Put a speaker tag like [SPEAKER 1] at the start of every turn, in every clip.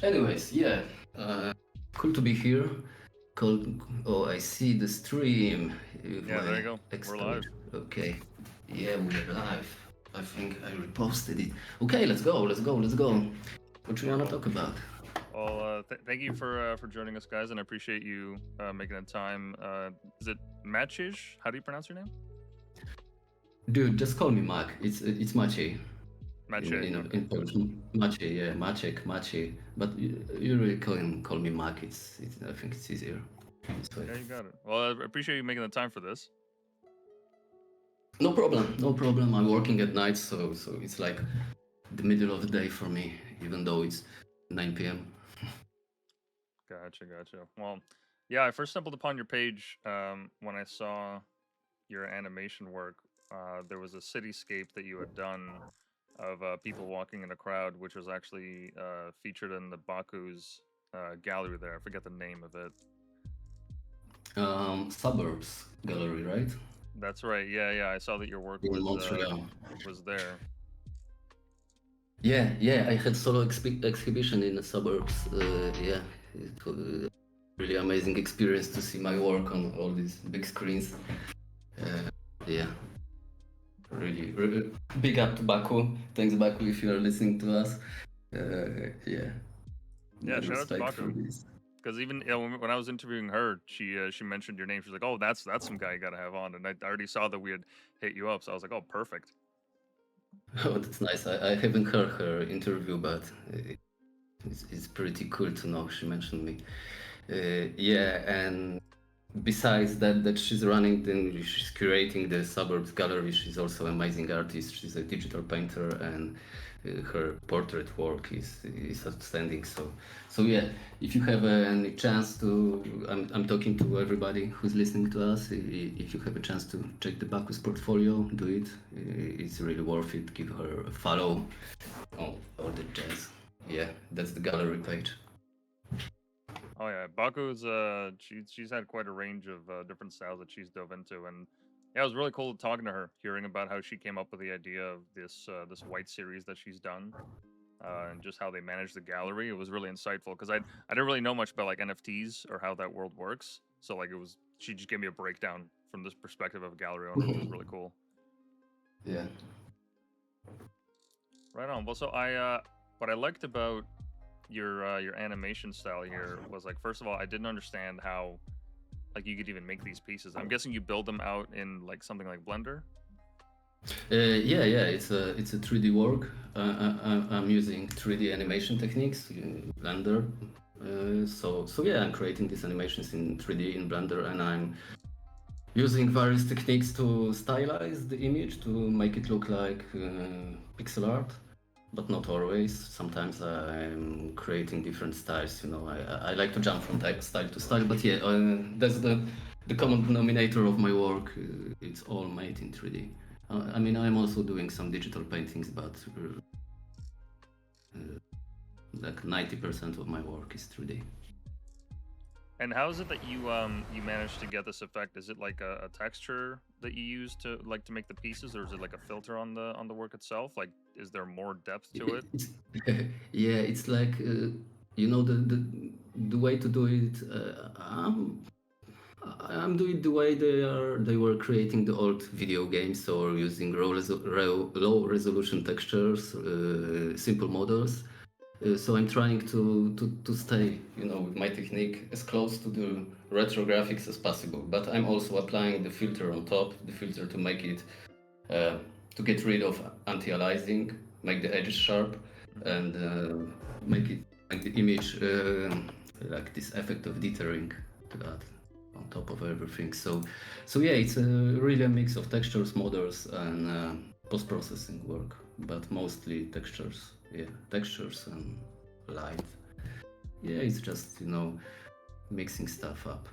[SPEAKER 1] Anyways, yeah, cool to be here. Cool. Oh, I see the stream with
[SPEAKER 2] Yeah, there
[SPEAKER 1] my
[SPEAKER 2] you go. We're live.
[SPEAKER 1] exclamation. Okay, yeah, we're live. I think I reposted it. Okay, let's go. What do you wanna
[SPEAKER 2] Beautiful.
[SPEAKER 1] talk about?
[SPEAKER 2] Well, thank you for joining us, guys, and I appreciate you making the time. Is it Maciej? How do you pronounce your name?
[SPEAKER 1] Dude, just call me Mac. It's Maciej in
[SPEAKER 2] Maciej.
[SPEAKER 1] in
[SPEAKER 2] Okay,
[SPEAKER 1] in
[SPEAKER 2] cool.
[SPEAKER 1] Polish. Maciej, yeah, Maciek. But you really call me Mac. It's I think it's easier this way.
[SPEAKER 2] Yeah, you got it. Well, I appreciate you making the time for this.
[SPEAKER 1] No problem, no problem. I'm working at night, so it's like the middle of the day for me, even though it's 9 p.m.
[SPEAKER 2] Gotcha. Well, yeah, I first stumbled upon your page when I saw your animation work. There was a cityscape that you had done of people walking in a crowd, which was actually featured in the Baku's gallery there. I forget the name of it.
[SPEAKER 1] Suburbs gallery, right?
[SPEAKER 2] That's right. Yeah. I saw that your work
[SPEAKER 1] In Montreal.
[SPEAKER 2] was there.
[SPEAKER 1] Yeah. I had solo exhibition in the suburbs. Yeah, it was a really amazing experience to see my work on all these big screens. Yeah, really big up to Baku. Thanks, Baku, if you are listening to us. Yeah,
[SPEAKER 2] Yeah,
[SPEAKER 1] mad
[SPEAKER 2] shout out to
[SPEAKER 1] respect for
[SPEAKER 2] Baku.
[SPEAKER 1] this.
[SPEAKER 2] Because even when I was interviewing her, she mentioned your name. She's like, "Oh, that's some guy you got to have on." And I already saw that we had hit you up, so I was like, "Oh, perfect."
[SPEAKER 1] Oh, that's nice. I haven't heard her interview, but it's pretty cool to know she mentioned me. Yeah, and besides that she's running, then she's curating the suburbs gallery. She's also an amazing artist. She's a digital painter, and her portrait work is outstanding. So yeah, if you have any chance to, I'm talking to everybody who's listening to us. If you have a chance to check the Bacchus portfolio, do it. It's really worth it. Give her a follow. Oh, all the jazz. Yeah, that's the gallery page.
[SPEAKER 2] Oh yeah, Baku's she's had quite a range of different styles that she's dove into, and yeah, it was really cool talking to her, hearing about how she came up with the idea of this white series that she's done, and just how they manage the gallery. It was really insightful because I didn't really know much about like NFTs or how that world works. So like it was she just gave me a breakdown from this perspective of a gallery owner, which was really cool.
[SPEAKER 1] Yeah.
[SPEAKER 2] Right on. Well, so what I liked about your animation style here was like first of all I didn't understand how like you could even make these pieces. I'm guessing you build them out in like something like Blender.
[SPEAKER 1] Yeah. It's a 3D work. I'm using 3D animation techniques in Blender. So yeah, I'm creating these animations in 3D in Blender, and I'm using various techniques to stylize the image to make it look like pixel art, but not always. Sometimes I'm creating different styles. I like to jump from style to style, but yeah, that's the common denominator of my work. It's all made in 3D. I mean, I'm also doing some digital paintings, but like 90% of my work is 3D.
[SPEAKER 2] And how is it that you managed to get this effect? Is it like a texture that you use to make the pieces, or is it like a filter on the work itself? Like, is there more depth to it?
[SPEAKER 1] It's, yeah, it's like the way to do it. I'm doing the way they were creating the old video games, or using low resolution textures, simple models. So I'm trying to stay, with my technique as close to the retro graphics as possible. But I'm also applying the filter on top, the filter to make it, to get rid of anti-aliasing, make the edges sharp, and make the image like this effect of dithering to that on top of everything. So yeah, it's really a mix of textures, models, and post-processing work, but mostly textures. Yeah, textures and light. Yeah, it's just mixing stuff up.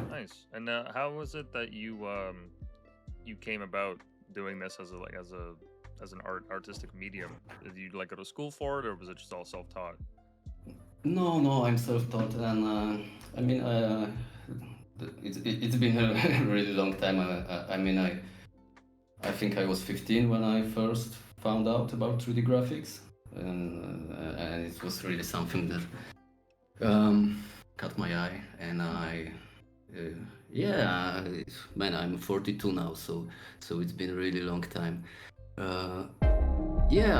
[SPEAKER 2] Nice. And how was it that you came about doing this as an artistic medium? Did you like go to school for it, or was it just all self-taught?
[SPEAKER 1] No, I'm self-taught, and I mean, it's been a really long time. I mean, I think I was 15 when I first found out about 3D graphics. and it was really something that um, caught my eye, and uh, yeah, man, I'm 42 now, so it's been a really long time. Uh, yeah,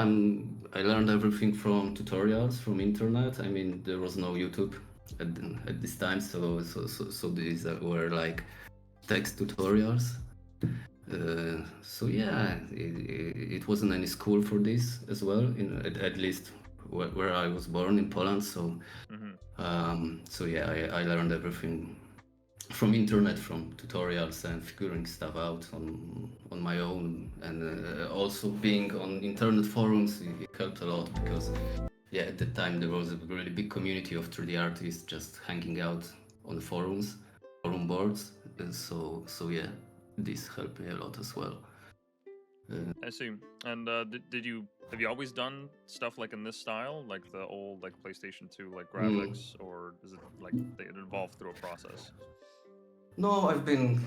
[SPEAKER 1] I learned everything from tutorials from internet. I mean, there was no YouTube at this time, so these were like text tutorials. So yeah, it wasn't any school for this as well, at least where I was born in Poland.
[SPEAKER 2] Hmm.
[SPEAKER 1] So yeah, I learned everything from internet, from tutorials and figuring stuff out on my own, and also being on internet forums, it helped a lot because yeah, at the time there was a really big community of 3D artists just hanging out on the forums, forum boards. So yeah, this helped me a lot as well.
[SPEAKER 2] I see. And did you have you always done stuff like in this style, like the old like PlayStation 2 like
[SPEAKER 1] Mm.
[SPEAKER 2] graphics, or is it like it evolved through a process?
[SPEAKER 1] No, I've been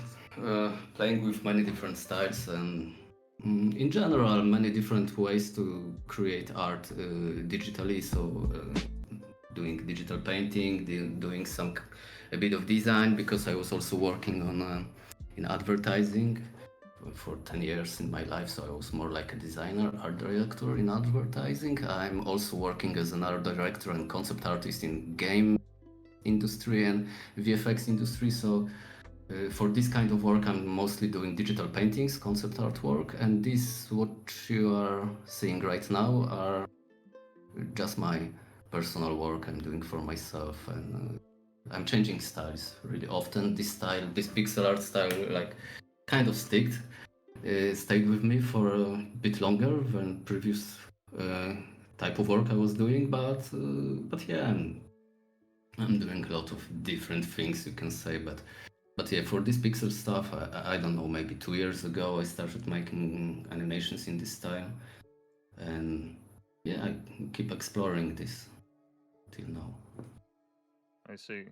[SPEAKER 1] playing with many different styles and in general many different ways to create art digitally. So doing digital painting, doing a bit of design because I was also working on in advertising for 10 years in my life. So I was more like a designer, art director in advertising. I'm also working as an art director and concept artist in game industry and VFX industry. So for this kind of work, I'm mostly doing digital paintings, concept artwork, and this, what you are seeing right now, are just my personal work I'm doing for myself, and I'm changing styles really often. This pixel art style, like kind of stayed with me for a bit longer than previous uh, type of work I was doing, but yeah, I'm doing a lot of different things, you can say, but yeah, for this pixel stuff, I don't know, maybe 2 years ago I started making animations in this style, and yeah, I keep exploring this till now.
[SPEAKER 2] I see.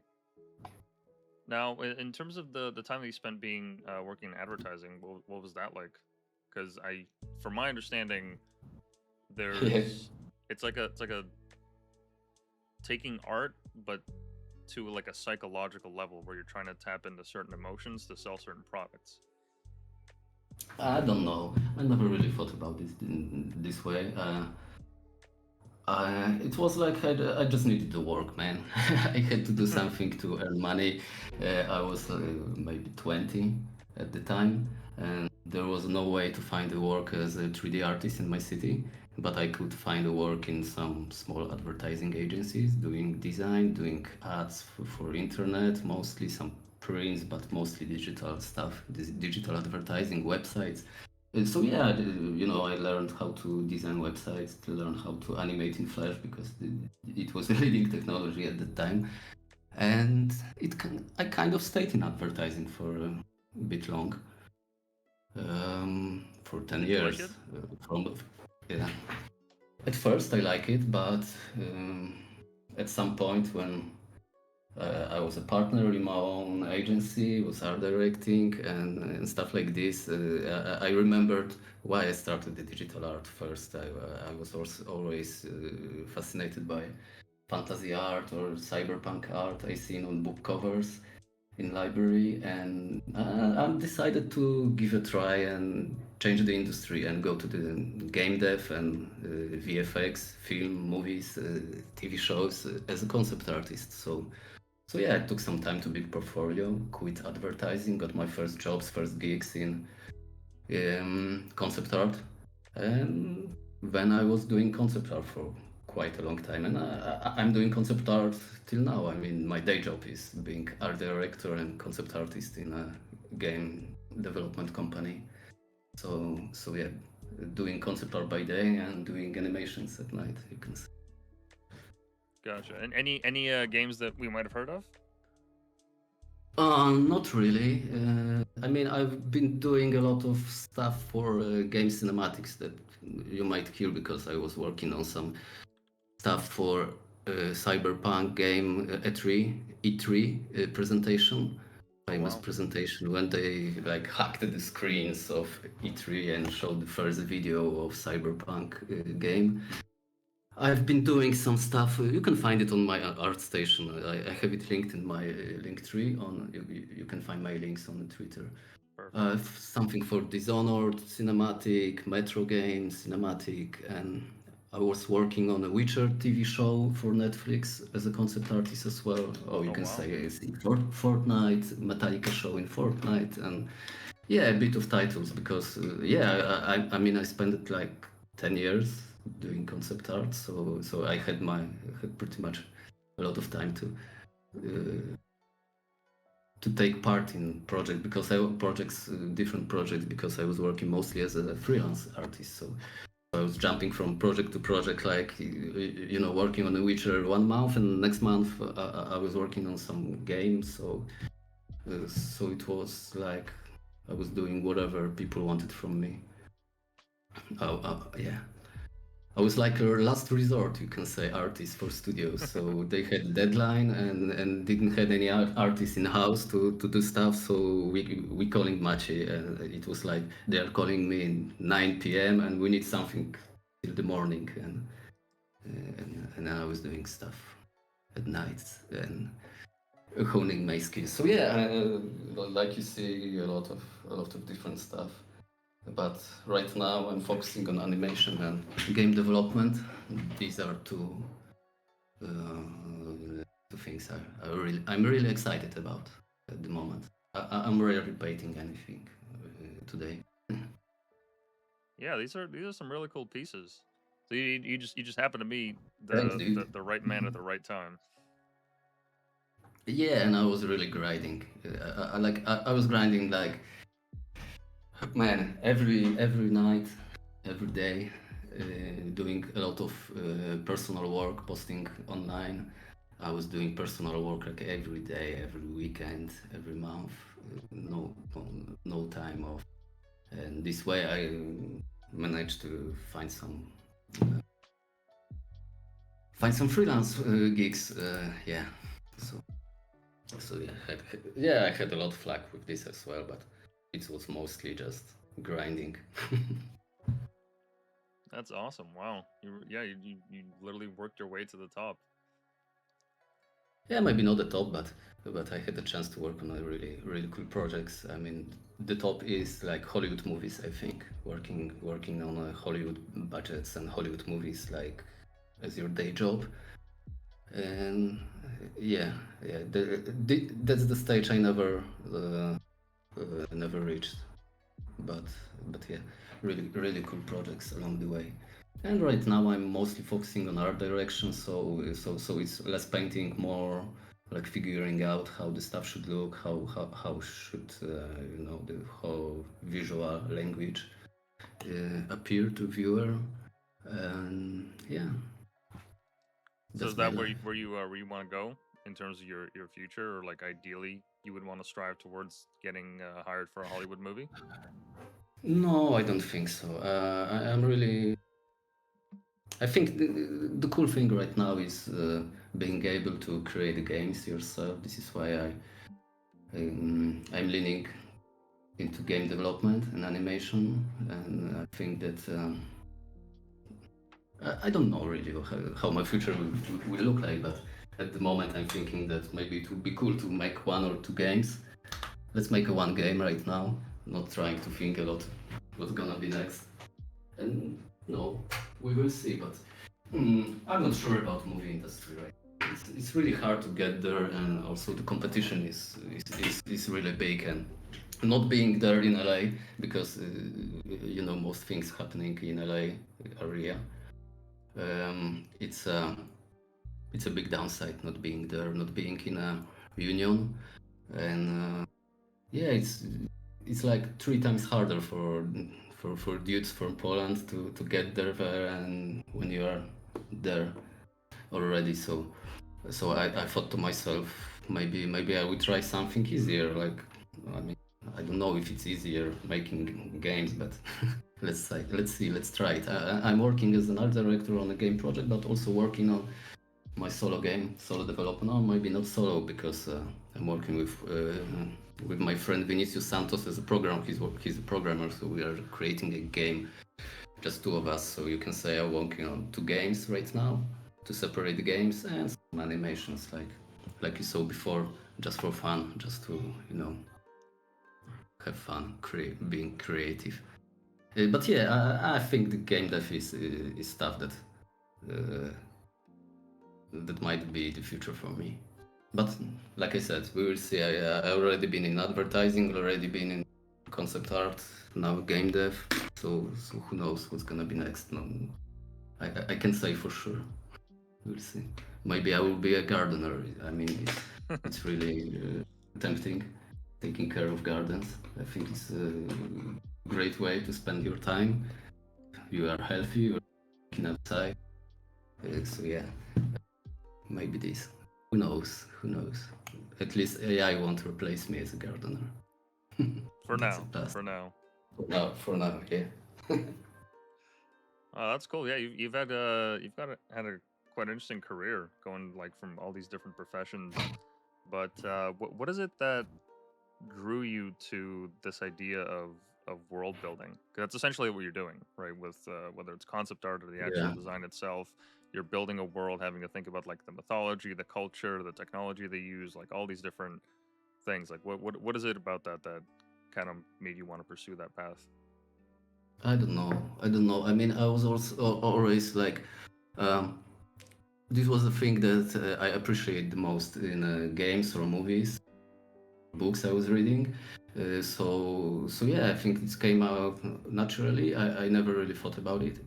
[SPEAKER 2] Now, in terms of the time that you spent being working in advertising, what was that like? Because from my understanding,
[SPEAKER 1] Yeah.
[SPEAKER 2] there's it's like a taking art, but to like a psychological level where you're trying to tap into certain emotions to sell certain products.
[SPEAKER 1] I don't know. I never really thought about this in this way. It was like I just needed to work, man. I had to do something to earn money. I was maybe 20 at the time, and there was no way to find a work as a 3D artist in my city. But I could find a work in some small advertising agencies, doing design, doing ads for internet, mostly some prints, but mostly digital stuff, digital advertising websites. So yeah, I learned how to design websites, to learn how to animate in Flash because it was a leading technology at the time, and I kind of stayed in advertising for a bit long, for 10
[SPEAKER 2] Did you like it?
[SPEAKER 1] years. Yeah. At first I like it, but at some point when I was a partner in my own agency, was art directing and stuff like this. I remembered why I started the digital art first. I was also always fascinated by fantasy art or cyberpunk art I seen on book covers in library, and I decided to give a try and change the industry and go to the game dev and VFX, film, movies, TV shows as a concept artist. So yeah, it took some time to build portfolio, quit advertising, got my first jobs, first gigs in concept art, and then I was doing concept art for quite a long time, and I'm doing concept art till now. I mean, my day job is being art director and concept artist in a game development company. So yeah, doing concept art by day and doing animations at night. You can say.
[SPEAKER 2] Gotcha. And any games that we might have heard of?
[SPEAKER 1] Not really. I mean, I've been doing a lot of stuff for game cinematics that you might hear because I was working on some stuff for Cyberpunk game E3 presentation,
[SPEAKER 2] Oh
[SPEAKER 1] famous
[SPEAKER 2] wow.
[SPEAKER 1] presentation when they like hacked the screens of E3 and showed the first video of Cyberpunk game. I've been doing some stuff. You can find it on my art station. I have it linked in my link tree. You can find my links on Twitter.
[SPEAKER 2] Perfect.
[SPEAKER 1] Something for Dishonored, cinematic, Metro games, cinematic, and I was working on a Witcher TV show for Netflix as a concept artist as well. Or you
[SPEAKER 2] Oh
[SPEAKER 1] can
[SPEAKER 2] wow.
[SPEAKER 1] say it's in Fortnite, Metallica show in Fortnite, and yeah, a bit of titles because I mean I spent it like 10 years doing concept art, so I had pretty much a lot of time to take part in project because different projects because I was working mostly as a freelance artist. So I was jumping from project to project, like working on The Witcher 1 month, and next month I was working on some games. So it was like I was doing whatever people wanted from me. Yeah. I was like a last resort, you can say, artist for studios. So they had deadline and didn't have any artists in house to do stuff. So we calling Maciej, and it was like they are calling me in 9 p.m. and we need something till the morning, and I was doing stuff at night and honing my skills. So yeah, like you see, a lot of different stuff. But right now I'm focusing on animation and game development. These are two things I'm really excited about at the moment. I'm rarely painting anything today.
[SPEAKER 2] Yeah, these are some really cool pieces. So you just happen to meet
[SPEAKER 1] Thanks, dude.
[SPEAKER 2] the right man at the right time.
[SPEAKER 1] Yeah, and I was really grinding. I was grinding like man every night, every day, doing a lot of personal work, posting online. I was doing personal work like every day, every weekend, every month, no time off. And this way I managed to find some freelance gigs. Yeah, so I had a lot of flack with this as well, but it was mostly just grinding.
[SPEAKER 2] That's awesome. Wow. You literally worked your way to the top.
[SPEAKER 1] Yeah, maybe not the top, but I had the chance to work on a really cool projects. I mean, the top is like Hollywood movies. I think working on Hollywood budgets and Hollywood movies like as your day job. And that's the stage I never reached. But yeah, really cool projects along the way. And right now I'm mostly focusing on art direction, so it's less painting, more like figuring out how the stuff should look, how should the whole visual language appear to viewer, and yeah,
[SPEAKER 2] So
[SPEAKER 1] that's
[SPEAKER 2] is
[SPEAKER 1] my
[SPEAKER 2] that
[SPEAKER 1] life.
[SPEAKER 2] where you want to go in terms of your future, or like ideally you would want to strive towards getting hired for a Hollywood movie?
[SPEAKER 1] No, I don't think so. I'm really. I think the cool thing right now is being able to create the games yourself. This is why I'm leaning into game development and animation, and I think that I don't know really how my future will look like, but at the moment I'm thinking that maybe it would be cool to make 1 or 2 games. Let's make a one game right now, not trying to think a lot what's gonna be next. And no, we will see, but I'm not sure about movie industry, right? It's really hard to get there, and also the competition is really big, and not being there in LA because most things happening in LA area. It's a big downside not being there, not being in a union, and yeah, it's like 3 times harder for dudes from Poland to get there, and when you are there already. So I thought to myself, maybe I would try something easier. Like, I mean, I don't know if it's easier making games, but let's see, let's try it. I'm working as an art director on a game project, but also working on my solo development. Or maybe not solo because I'm working with my friend Vinicius Santos as a program. He's a programmer, so we are creating a game just two of us. So you can say I'm working on two games right now, to separate the games and some animations, like you saw before, just for fun, just to have fun, being creative. But yeah, I think the game dev is stuff uh, that might be the future for me. But like I said, we will see. I already been in advertising, already been in concept art, now game dev. So who knows what's gonna be next? No, I can say for sure. We'll see. Maybe I will be a gardener. I mean, it's really tempting, taking care of gardens. I think it's a great way to spend your time. You are healthy, you're working outside. So yeah, maybe this. Who knows? Who knows? At least AI won't replace me as a gardener.
[SPEAKER 2] For
[SPEAKER 1] That's a
[SPEAKER 2] now.
[SPEAKER 1] plus.
[SPEAKER 2] For now.
[SPEAKER 1] For now, yeah.
[SPEAKER 2] That's cool. Yeah, you've had had a quite interesting career going like from all these different professions. But what is it that drew you to this idea of world building? 'Cause that's essentially what you're doing, right? With whether it's concept art or the actual
[SPEAKER 1] Yeah.
[SPEAKER 2] design itself, you're building a world, having to think about like the mythology, the culture, the technology they use, like all these different things. Like what is it about that kind of made you want to pursue that path?
[SPEAKER 1] I don't know. I don't know. I mean, I was also always like, um, this was the thing that I appreciate the most in games or movies, books I was reading. So yeah, I think it came out naturally. I never really thought about it,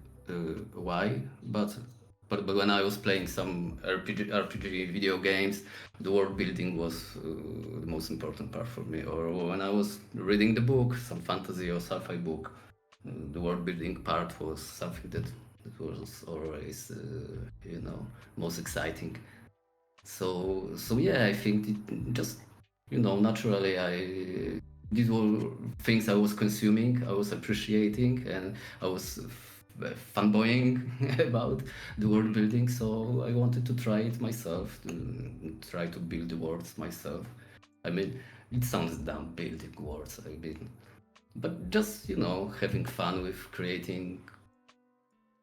[SPEAKER 1] why, but when I was playing some RPG video games, the world building was the most important part for me. Or when I was reading the book, some fantasy or sci-fi book, the world building part was something that was always most exciting. So yeah, I think it just naturally these were things I was consuming, I was appreciating, and I was fanboying about the world building. So I wanted to try it myself, to try to build the worlds myself. I mean, it sounds dumb building worlds. I mean, but just having fun with creating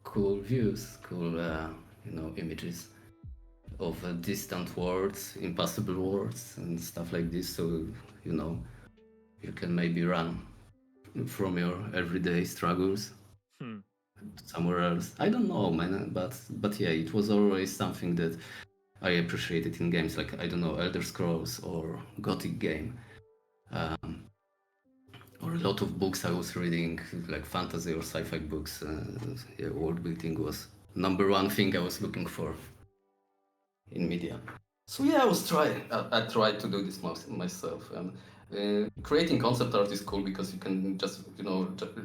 [SPEAKER 1] cool views, cool images of distant worlds, impossible worlds, and stuff like this. So you know you can maybe run from your everyday struggles
[SPEAKER 2] Hmm.
[SPEAKER 1] somewhere else. I don't know, man, but yeah, it was always something that I appreciated in games, like I don't know, Elder Scrolls or Gothic game, or a lot of books I was reading, like fantasy or sci-fi books. Yeah, world building was number one thing I was looking for in media. So yeah, I was trying. I tried to do this myself, and creating concept art is cool because you can just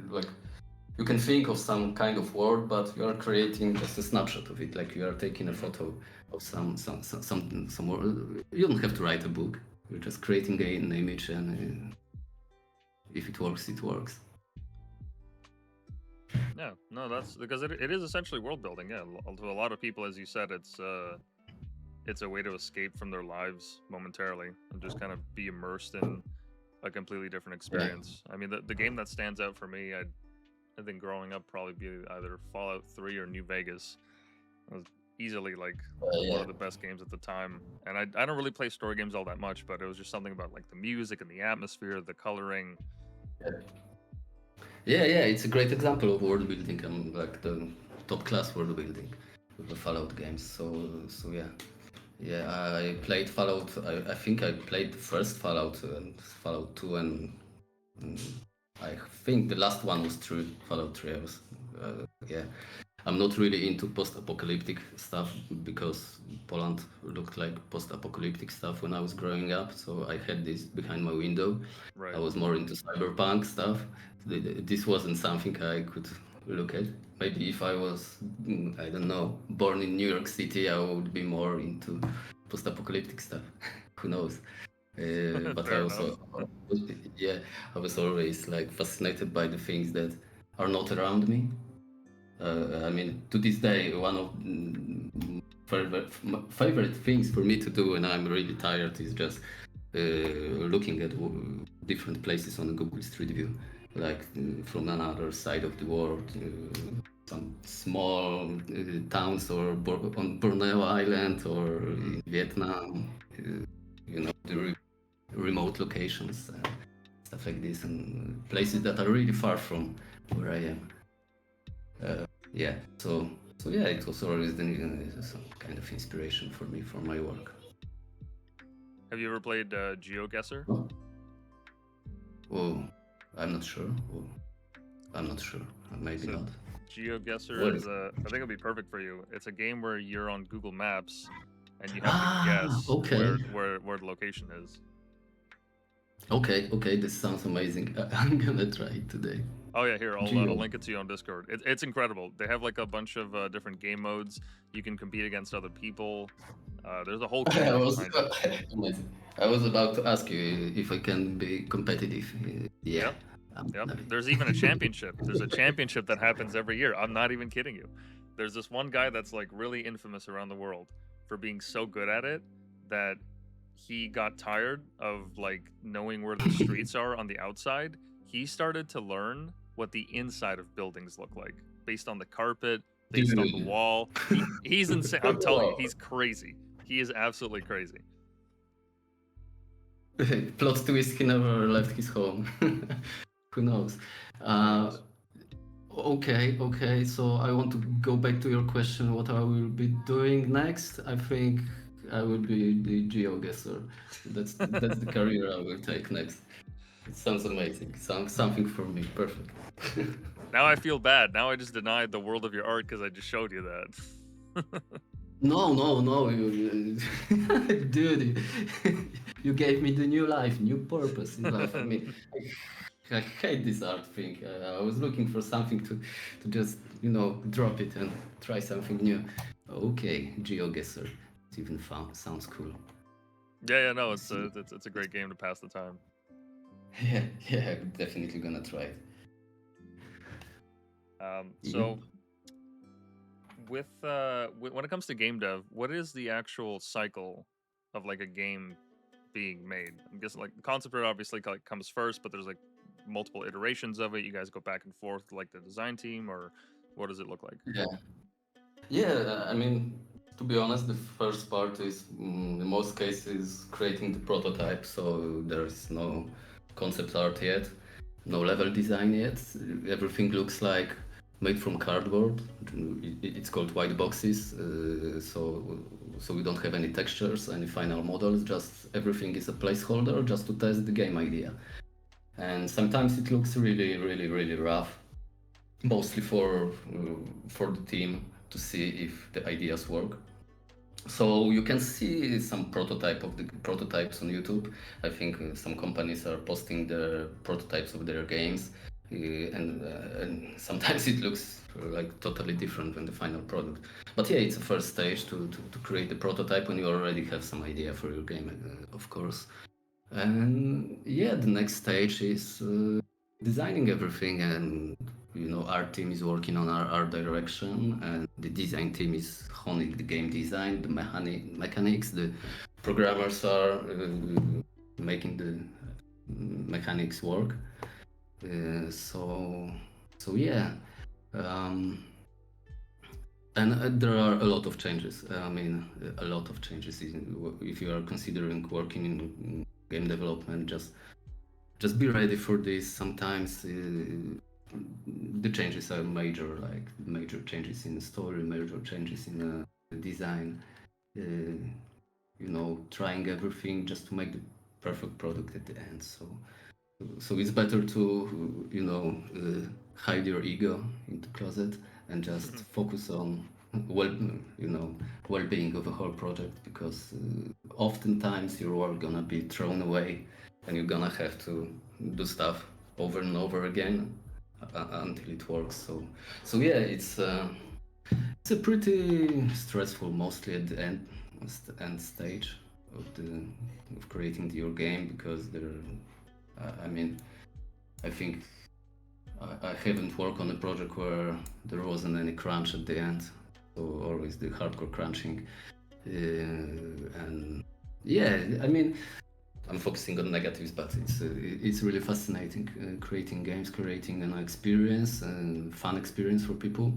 [SPEAKER 1] like you can think of some kind of world, but you are creating just a snapshot of it. Like you are taking a
[SPEAKER 2] Mm-hmm.
[SPEAKER 1] photo of some world. You don't have to write a book. You're just creating an image, and if it works, it works.
[SPEAKER 2] Yeah, no, that's because it is essentially world building. Yeah, to a lot of people, as you said, it's a way to escape from their lives momentarily and just kind of be immersed in a completely different
[SPEAKER 1] Yeah,
[SPEAKER 2] experience. I mean, the game that stands out for me, I think growing up probably be either Fallout 3 or New Vegas. It was easily like one
[SPEAKER 1] yeah.
[SPEAKER 2] of the best games at the time. And I don't really play story games all that much, but it was just something about like the music and the atmosphere, the coloring.
[SPEAKER 1] Yeah. It's a great example of world building and like the top class world building with the Fallout games. So yeah. Yeah, I played Fallout. I think I played the first Fallout and Fallout 2, and I think the last one was Fallout 3. Yeah, I'm not really into post-apocalyptic stuff because Poland looked like post-apocalyptic stuff when I was growing up. So I had this behind my window. I
[SPEAKER 2] Right.
[SPEAKER 1] was more into cyberpunk stuff. This wasn't something I could look at. Maybe if I was, I don't know, born in New York City, I would be more into post-apocalyptic stuff. Who knows? But I
[SPEAKER 2] Fair enough.
[SPEAKER 1] also, yeah, I was always like fascinated by the things that are not around me. I mean, to this day, one of favorite things for me to do when I'm really tired is just looking at different places on Google Street View like from another side of the world, some small towns or on Borneo Island or in Vietnam, the remote locations, stuff like this, and places that are really far from where I am. Yeah, so yeah, it was always some kind of inspiration for me for my work.
[SPEAKER 2] Have you ever played GeoGuessr?
[SPEAKER 1] Oh, I'm not sure. Oh, I'm not sure. Maybe
[SPEAKER 2] So
[SPEAKER 1] not.
[SPEAKER 2] GeoGuessr
[SPEAKER 1] What
[SPEAKER 2] is
[SPEAKER 1] is?
[SPEAKER 2] I think it'll be perfect for you. It's a game where you're on Google Maps and you have to guess
[SPEAKER 1] Okay.
[SPEAKER 2] where the location is.
[SPEAKER 1] Okay, this sounds amazing. I'm gonna try it today.
[SPEAKER 2] Oh yeah, here I'll
[SPEAKER 1] Geo.
[SPEAKER 2] link it to you on Discord. It's incredible. They have like a bunch of different game modes. You can compete against other people. There's a whole
[SPEAKER 1] I
[SPEAKER 2] community
[SPEAKER 1] was
[SPEAKER 2] behind it.
[SPEAKER 1] amazing. I was about to ask you if I can be competitive. Yeah,
[SPEAKER 2] Yep,
[SPEAKER 1] I'm
[SPEAKER 2] yep.
[SPEAKER 1] gonna be.
[SPEAKER 2] There's even a championship. There's a championship that happens every year. I'm not even kidding you. There's this one guy that's like really infamous around the world for being so good at it that he got tired of like knowing where the streets are on the outside. He started to learn what the inside of buildings look like based on the carpet, based on the
[SPEAKER 1] Dude.
[SPEAKER 2] wall. He's insane. I'm telling you, he's crazy. He is absolutely crazy.
[SPEAKER 1] Plot twist, he never left his home. Who knows?
[SPEAKER 2] Who
[SPEAKER 1] Uh,
[SPEAKER 2] knows?
[SPEAKER 1] okay. So I want to go back to your question what I will be doing next. I think I will be the geoguesser. That's the career I will take next. It sounds amazing. Sounds something for me. Perfect.
[SPEAKER 2] Now I feel bad. Now I just denied the world of your art because I just showed you that.
[SPEAKER 1] No, dude, you gave me the new life, new purpose in life. I mean, I hate this art thing. I was looking for something to just, drop it and try something new. Okay, GeoGuessr. It even sounds cool.
[SPEAKER 2] Yeah, no,
[SPEAKER 1] Let's see.
[SPEAKER 2] it's a great game to pass the time.
[SPEAKER 1] Yeah, I'm definitely gonna try it.
[SPEAKER 2] So with when it comes to game dev, what is the actual cycle of like a game being made? I'm guessing like the concept art obviously like comes first, but there's like multiple iterations of it. You guys go back and forth like the design team, or what does it look like?
[SPEAKER 1] Yeah, I mean, to be honest, the first part is, in most cases, creating the prototype. So there's no concept art yet, no level design yet. Everything looks like made from cardboard. It's called white boxes. So we don't have any textures, any final models. Just everything is a placeholder, just to test the game idea. And sometimes it looks really rough, mostly for the team to see if the ideas work. So you can see some prototypes on YouTube. I think some companies are posting the prototypes of their games, and sometimes it looks like totally different than the final product. But yeah, it's a first stage to create the prototype when you already have some idea for your game, of course. And yeah, the next stage is designing everything, and our team is working on our art direction, and the design team is honing the game design, the mechanics. The programmers are making the mechanics work. So yeah. Um, and there are a lot of changes. I mean, a lot of changes. If you are considering working in game development, just be ready for this. Sometimes the changes are major, like major changes in the story, major changes in the design. Trying everything just to make the perfect product at the end. So it's better to hide your ego into closet and just focus on well-being of the whole project, because oftentimes your work gonna be thrown away and you're gonna have to do stuff over and over again until it works. So yeah, it's a pretty stressful, mostly at the end stage of creating your game, because I mean, I think I haven't worked on a project where there wasn't any crunch at the end. So always the hardcore crunching, and yeah, I mean, I'm focusing on negatives, but it's really fascinating creating games, creating an experience, fun experience for people,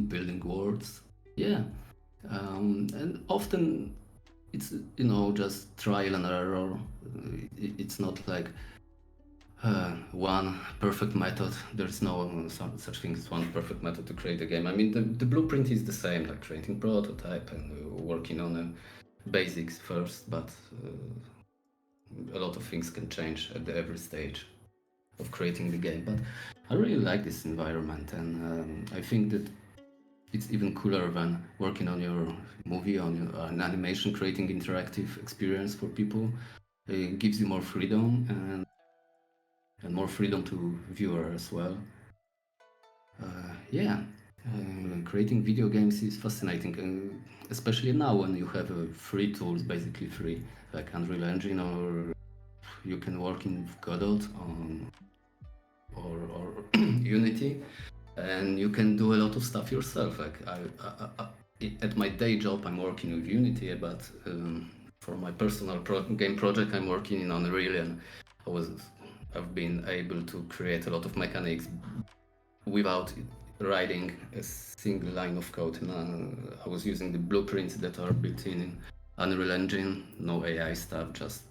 [SPEAKER 1] building worlds. Yeah, and often it's just trial and error. It's not like one perfect method. There's no such thing as one perfect method to create a game. I mean, the blueprint is the same, like creating prototype and working on basics first, but a lot of things can change at every stage of creating the game. But I really like this environment, and I think that it's even cooler than working on your movie, on an animation, creating interactive experience for people. It gives you more freedom and more freedom to viewer as well. Yeah, creating video games is fascinating, especially now when you have free tools, basically free, like Unreal Engine, or you can work in Godot or Unity, and you can do a lot of stuff yourself. Like at my day job, I'm working with Unity, but for my personal game project, I'm working in Unreal, and I've been able to create a lot of mechanics without writing a single line of code. And I was using the blueprints that are built in Unreal Engine, no AI stuff, just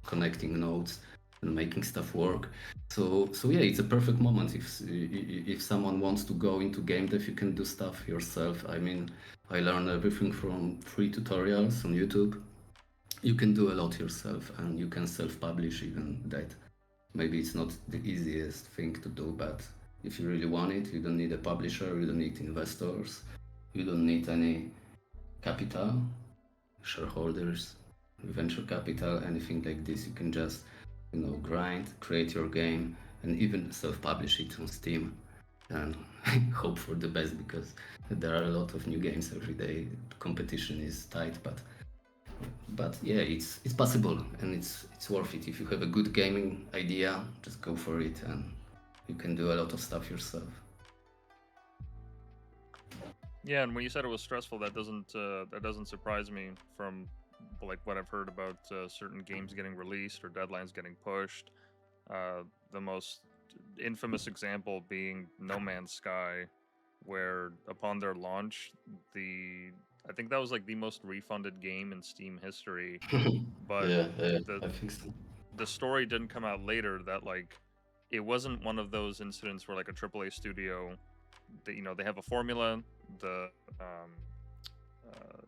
[SPEAKER 1] connecting nodes and making stuff work. So yeah, it's a perfect moment if someone wants to go into game dev, you can do stuff yourself. I mean, I learned everything from free tutorials on YouTube. You can do a lot yourself, and you can self-publish even that. Maybe it's not the easiest thing to do, but if you really want it, you don't need a publisher, you don't need investors, you don't need any capital, shareholders, venture capital, anything like this. You can just grind, create your game, and even self-publish it on Steam, and hope for the best, because there are a lot of new games every day. Competition is tight, but yeah, it's possible, and it's worth it. If you have a good gaming idea, just go for it, and you can do a lot of stuff yourself.
[SPEAKER 2] Yeah, and when you said it was stressful, that doesn't surprise me from like what I've heard about certain games getting released or deadlines getting pushed. The most infamous example being No Man's Sky, where upon their launch, I think that was like the most refunded game in Steam history, but
[SPEAKER 1] Yeah,
[SPEAKER 2] the
[SPEAKER 1] I think so.
[SPEAKER 2] the story didn't come out later that like it wasn't one of those incidents where like a AAA studio, they have a formula, the um, uh,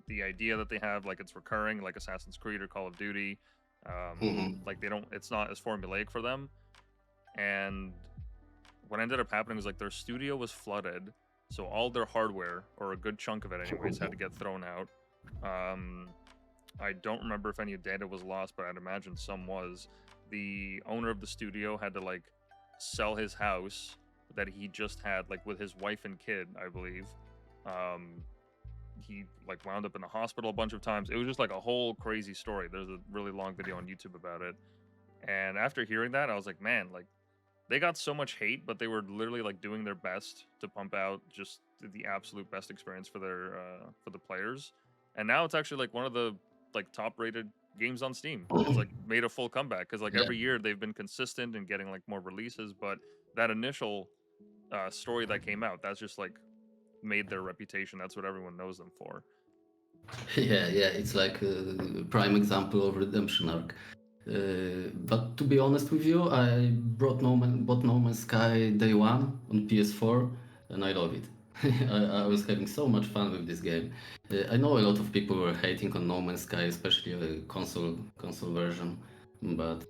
[SPEAKER 2] the idea that they have, like it's recurring, like Assassin's Creed or Call of Duty, like it's not as formulaic for them. And what ended up happening was like their studio was flooded, so all their hardware, or a good chunk of it anyways, had to get thrown out. I don't remember if any data was lost, but I'd imagine some was. The owner of the studio had to like sell his house that he just had, like with his wife and kid, I believe. He like wound up in the hospital a bunch of times. It was just like a whole crazy story. There's a really long video on YouTube about it. And after hearing that, I was like, man, like they got so much hate, but they were literally like doing their best to pump out just the absolute best experience for the players. And now it's actually like one of the like top rated games on Steam. It's like made a full comeback because like
[SPEAKER 1] Yeah.
[SPEAKER 2] every year they've been consistent in getting like more releases, but that initial story that came out, that's just like made their reputation. That's what everyone knows them for.
[SPEAKER 1] Yeah, it's like a prime example of redemption arc. But to be honest with you, I bought No Man's Sky day one on PS4, and I love it. I was having so much fun with this game. I know a lot of people were hating on No Man's Sky, especially the console version, but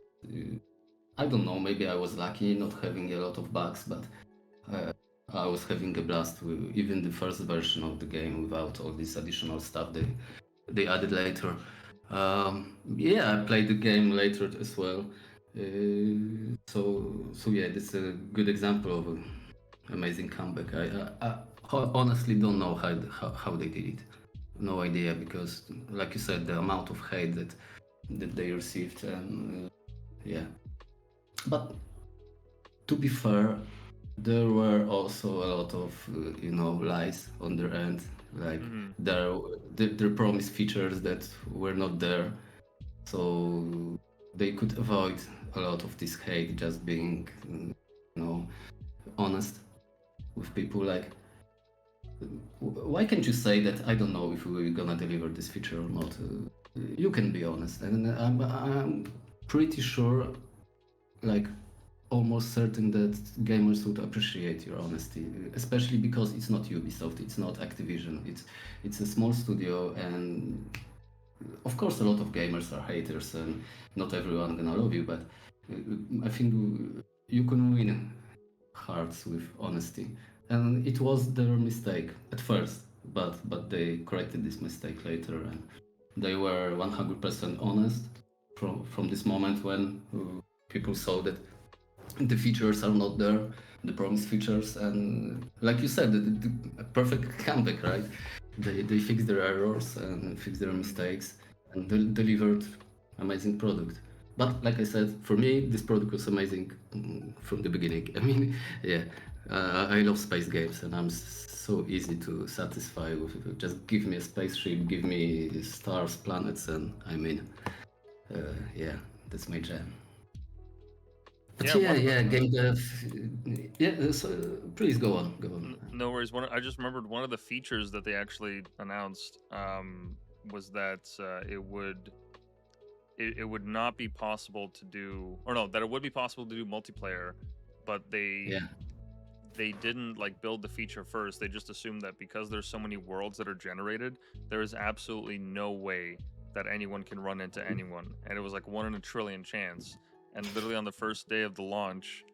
[SPEAKER 1] I don't know. Maybe I was lucky not having a lot of bugs, but I was having a blast with even the first version of the game without all this additional stuff they added later. Yeah, I played the game later as well. So yeah, this is a good example of an amazing comeback. I honestly don't know how they did it. No idea, because like you said, the amount of hate that they received, and yeah. But to be fair, there were also a lot of lies on their end, like
[SPEAKER 2] Mm-hmm.
[SPEAKER 1] their promised features that were not there. so they could avoid a lot of this hate, just being, honest with people. Like, why can't you say that I don't know if we're gonna deliver this feature or not? You can be honest, and I'm pretty sure, like almost certain that gamers would appreciate your honesty, especially because it's not Ubisoft, it's not Activision, it's a small studio, and of course a lot of gamers are haters, and not everyone gonna love you, but I think you can win hearts with honesty, and it was their mistake at first, but they corrected this mistake later, and they were 100% honest from this moment when people saw that the features are not there, the promised features, and like you said, the perfect comeback, right? They fixed their errors and fixed their mistakes and delivered amazing product. But like I said, for me, this product was amazing from the beginning. I mean, yeah, I love space games, and I'm so easy to satisfy with. Just give me a spaceship, give me stars, planets, and I'm in. Yeah, that's my jam. But
[SPEAKER 2] Yeah,
[SPEAKER 1] yeah,
[SPEAKER 2] one of the
[SPEAKER 1] yeah, game dev. Yeah, so please go on, go on.
[SPEAKER 2] no worries. I just remembered one of the features that they actually announced was that it would not be possible to do, or no, that it would be possible to do multiplayer, but
[SPEAKER 1] Yeah,
[SPEAKER 2] they didn't like build the feature first. They just assumed that because there's so many worlds that are generated, there is absolutely no way that anyone can run into anyone, and it was like 1 in a trillion chance. And literally on the first day of the launch,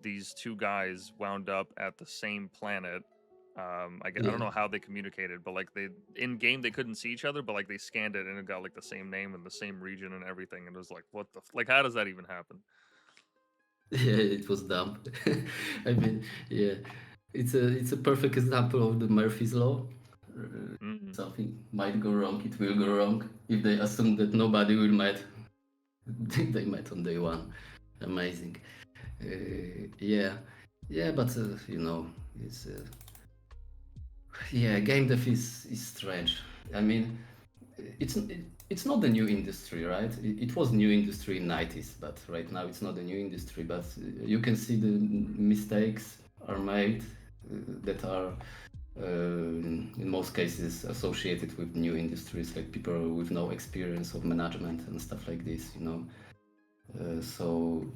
[SPEAKER 2] these two guys wound up at the same planet. I
[SPEAKER 1] yeah,
[SPEAKER 2] don't know how they communicated, but like they in game they couldn't see each other, but like they scanned it and it got like the same name and the same region and everything. And it was like, what the like? How does that even happen?
[SPEAKER 1] yeah. It was dumb. I mean, yeah, it's a perfect example of the Murphy's law.
[SPEAKER 2] Mm-hmm.
[SPEAKER 1] Something might go wrong, it will go wrong if they assume that nobody will met. They met on day one. Amazing. Yeah, yeah, but it's yeah, game dev is strange. I mean, it's not the new industry, right? It was new industry in 90s, but right now it's not a new industry. But you can see the mistakes are made that are in most cases associated with new industries, like people with no experience of management and stuff like this. So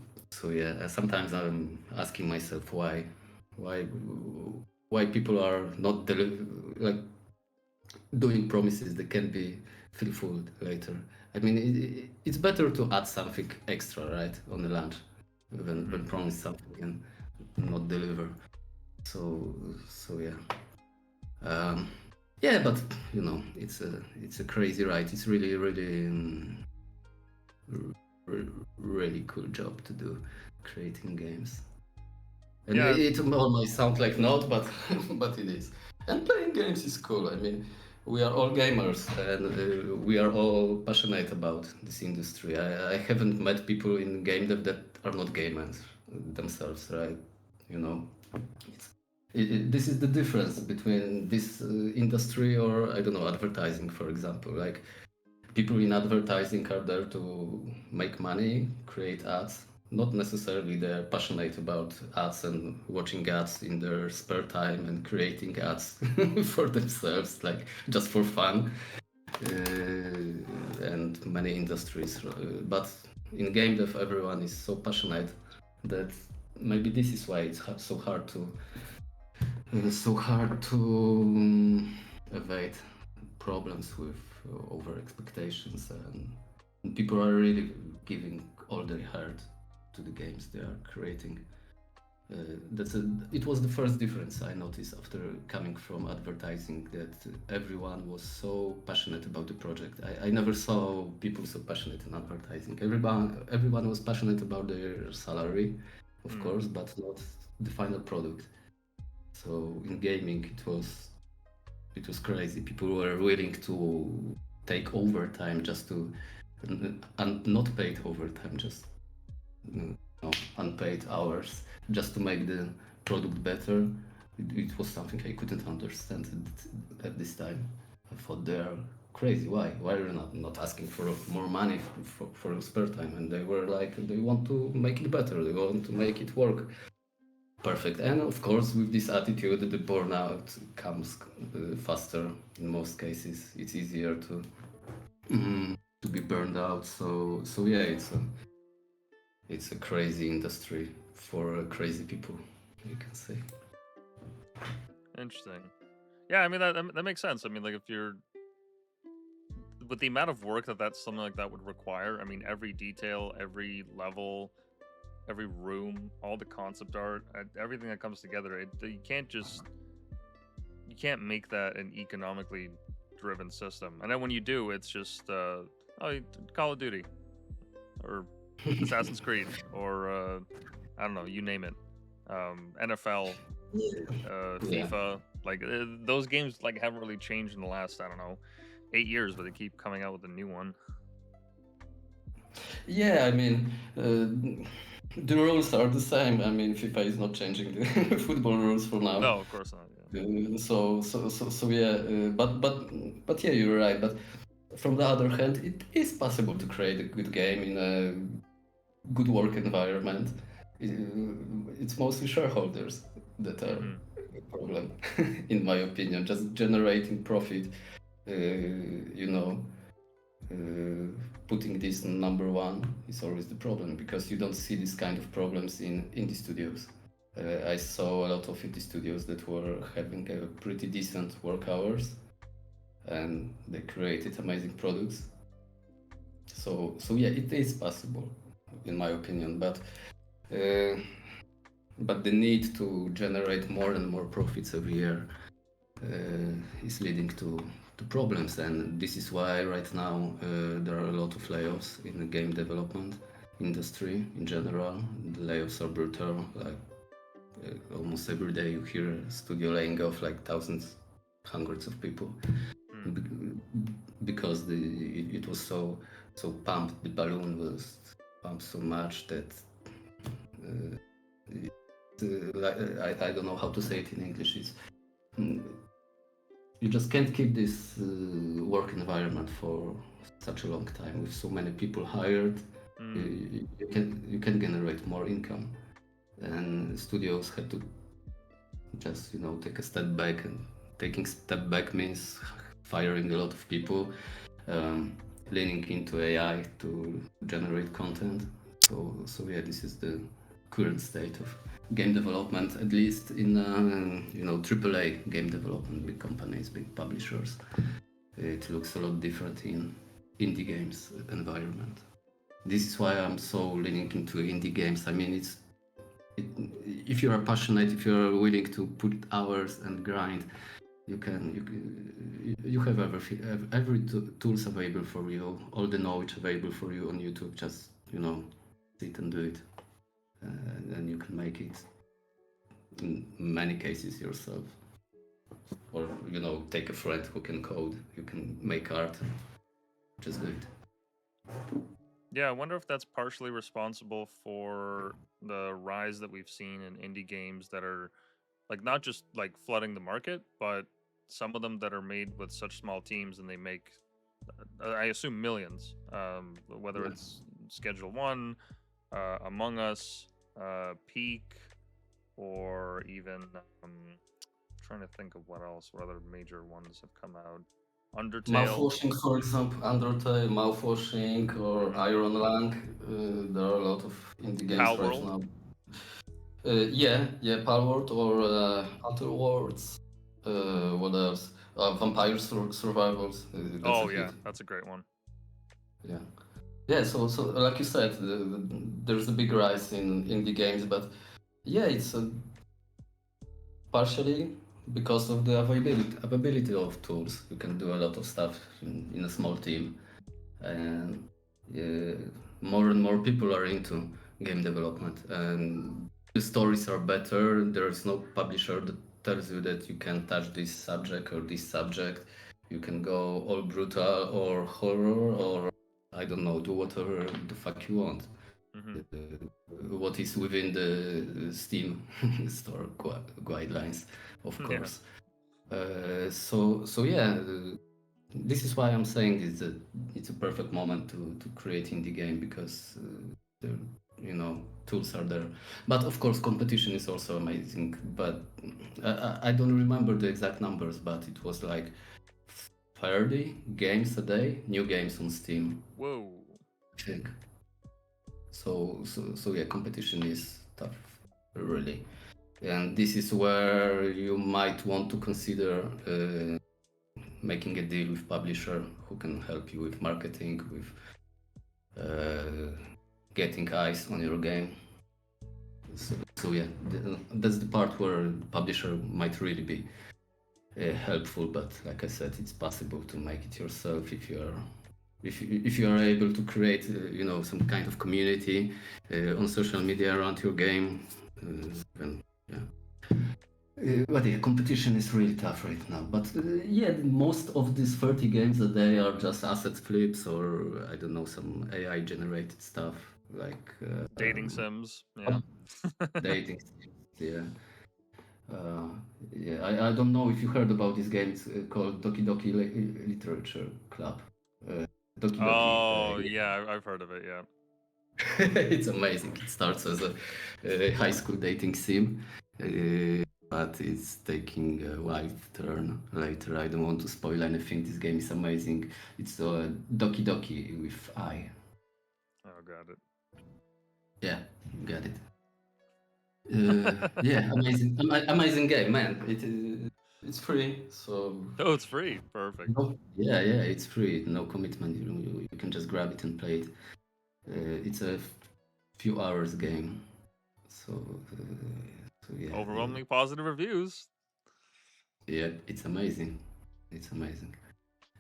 [SPEAKER 1] yeah. Sometimes I'm asking myself why why people are not like doing promises that can be fulfilled later. I mean, it's better to add something extra, right, on the lunch than promise something and not deliver. So yeah. Yeah, but it's a crazy ride. It's really really cool job to do, creating games. And
[SPEAKER 2] Yeah,
[SPEAKER 1] it almost sounds like not, but but it is. And playing games is cool. I mean, we are all gamers, and we are all passionate about this industry. I haven't met people in game dev that are not gamers themselves, right? You know, this is the difference between this industry or I don't know, advertising, for example. Like people in advertising are there to make money, create ads. Not necessarily they're passionate about ads and watching ads in their spare time and creating ads for themselves, like just for fun. And many industries. But in game dev, everyone is so passionate that maybe this is why it's so hard to evade problems with over expectations, and people are really giving all their heart to the games they are creating. It was the first difference I noticed after coming from advertising, that everyone was so passionate about the project. I never saw people so passionate in advertising. Everyone was passionate about their salary, of course, but not the final product. So in gaming, it was crazy. People were willing to take overtime just to, and not paid overtime, just unpaid hours, just to make the product better. It was something I couldn't understand at this time. I thought they are crazy. Why are you not asking for more money for your spare time? And they were like, they want to make it better. They want to make it work perfect. And of course, with this attitude, the burnout comes faster in most cases. It's easier to be burned out. So yeah, it's a crazy industry for crazy people, you can say.
[SPEAKER 2] Interesting. Yeah, I mean that makes sense. I mean, like if you're with the amount of work that something like that would require. I mean, every detail, every level, every room, all the concept art, everything that comes together. You can't make that an economically driven system. And then when you do, it's just Call of Duty or Assassin's Creed or I don't know, you name it, NFL,
[SPEAKER 1] Yeah.
[SPEAKER 2] FIFA. Like those games like haven't really changed in the last, I don't know, 8 years, but they keep coming out with a new one.
[SPEAKER 1] Yeah, I mean, the rules are the same. I mean, FIFA is not changing the football rules for now.
[SPEAKER 2] No, of course not. Yeah.
[SPEAKER 1] So yeah, but yeah, you're right. But from the other hand, it is possible to create a good game in a good work environment. It's mostly shareholders that are
[SPEAKER 2] Hmm.
[SPEAKER 1] the problem, in my opinion. Just generating profit, you know, putting this number one is always the problem because you don't see this kind of problems in indie studios. I saw a lot of indie studios that were having a pretty decent work hours and they created amazing products. So yeah, it is possible, in my opinion, uh, but the need to generate more and more profits every year is leading to problems, and this is why right now there are a lot of layoffs in the game development industry in general. The layoffs are brutal. Like almost every day you hear a studio laying off like thousands, hundreds of people because it was so pumped. The balloon was pumped so much that I don't know how to say it in English. It's mm, you just can't keep this work environment for such a long time with so many people hired. You can generate more income, and studios had to just take a step back, and taking step back means firing a lot of people, um, leaning into AI to generate content. So yeah, this is the current state of game development, at least in AAA game development, big companies, big publishers. It looks a lot different in indie games environment. This is why I'm so leaning into indie games. I mean, if you are passionate, if you are willing to put hours and grind, you have every tools available for you, all the knowledge available for you on YouTube. Just sit and do it, and you can make it in many cases yourself, or take a friend who can code. You can make art. Just do it.
[SPEAKER 2] Yeah, I wonder if that's partially responsible for the rise that we've seen in indie games that are like not just like flooding the market, but some of them that are made with such small teams and they make, I assume, millions. Whether
[SPEAKER 1] Yeah.
[SPEAKER 2] it's Schedule One, Among Us, Peak, or even trying to think of what other major ones have come out. Undertale.
[SPEAKER 1] Mouthwashing, for example, Undertale, Mouthwashing, or
[SPEAKER 2] Mhm.
[SPEAKER 1] Iron Lung. There are a lot of indie games
[SPEAKER 2] Pal
[SPEAKER 1] right
[SPEAKER 2] World.
[SPEAKER 1] now. Yeah, Palworld or Outer Worlds. What else? Vampire Survivals. That's a
[SPEAKER 2] Oh
[SPEAKER 1] hit.
[SPEAKER 2] yeah, that's a great one.
[SPEAKER 1] Yeah, yeah. So like you said, there's a big rise in indie games, but yeah, it's partially because of the availability of tools. You can do a lot of stuff in a small team, and uh, more and more people are into game development, and the stories are better. There is no publisher that tells you that you can touch this subject or this subject. You can go all brutal or horror, or I don't know, do whatever the fuck you want.
[SPEAKER 2] Hmm.
[SPEAKER 1] What is within the Steam store guidelines, of
[SPEAKER 2] Yeah.
[SPEAKER 1] course. So yeah, this is why I'm saying it's a perfect moment to create indie game because the tools are there. But of course, competition is also amazing. But I don't remember the exact numbers, but it was like 30 games a day, new games on Steam,
[SPEAKER 2] Whoa.
[SPEAKER 1] I think. So yeah, competition is tough, really. And this is where you might want to consider making a deal with publisher who can help you with marketing, with getting eyes on your game. So yeah, that's the part where the publisher might really be helpful. But like I said, it's possible to make it yourself if you are able to create some kind of community on social media around your game. Then yeah. But yeah, competition is really tough right now. But yeah, most of these 30 games a day are just asset flips or I don't know, some AI generated stuff like
[SPEAKER 2] Dating sims. Yeah.
[SPEAKER 1] dating. Yeah. Uh, yeah, I don't know if you heard about this game. It's called Doki Doki Literature Club. Doki Doki.
[SPEAKER 2] Oh yeah, I've heard of it. Yeah.
[SPEAKER 1] It's amazing. It starts as a high school dating sim, but it's taking a wild turn later. I don't want to spoil anything. This game is amazing. It's Doki Doki with I.
[SPEAKER 2] Oh, got it.
[SPEAKER 1] Yeah, you got it. Yeah, amazing game, man. It's free, so
[SPEAKER 2] Oh, it's free. Perfect.
[SPEAKER 1] yeah, it's free. No commitment. You can just grab it and play it. It's a few hours game. So, yeah,
[SPEAKER 2] Overwhelmingly positive reviews.
[SPEAKER 1] yeah, it's amazing. It's amazing.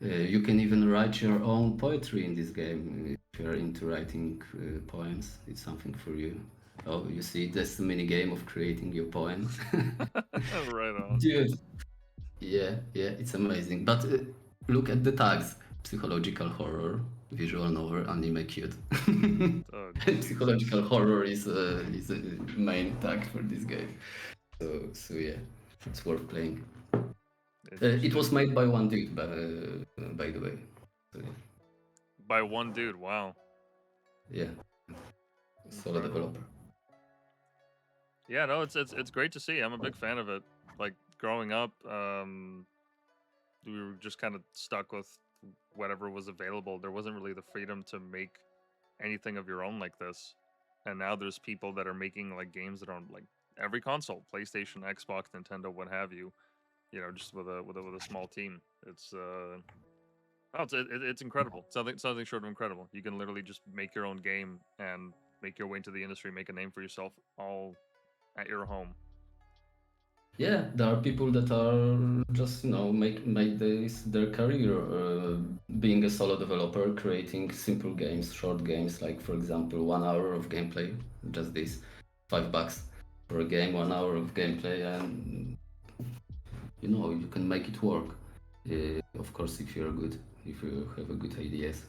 [SPEAKER 1] You can even write your own poetry in this game if you're into writing poems. It's something for you. Oh, you see, that's the mini game of creating your poem.
[SPEAKER 2] Right on.
[SPEAKER 1] Dude. Yeah, it's amazing. But look at the tags: psychological horror, visual novel, anime cute.
[SPEAKER 2] Oh,
[SPEAKER 1] Psychological
[SPEAKER 2] Jesus.
[SPEAKER 1] horror is a main tag for this game. So yeah, it's worth playing. It was
[SPEAKER 2] Interesting.
[SPEAKER 1] made by one dude, by the way. So,
[SPEAKER 2] By one dude. Wow.
[SPEAKER 1] yeah, solo
[SPEAKER 2] Incredible.
[SPEAKER 1] developer.
[SPEAKER 2] Yeah, no, it's great to see. I'm a big fan of it. Like growing up, we were just kind of stuck with whatever was available. There wasn't really the freedom to make anything of your own like this. And now there's people that are making like games that are on like every console, PlayStation, Xbox, Nintendo, what have you. You know, just with a small team. It's incredible. Something short of incredible. You can literally just make your own game and make your way into the industry, make a name for yourself, all at your home.
[SPEAKER 1] Yeah, there are people that are just make this their career, being a solo developer, creating simple games, short games, like for example 1 hour of gameplay, just this, $5 for a game, 1 hour of gameplay, and you can make it work. Of course, if you're good, if you have a good ideas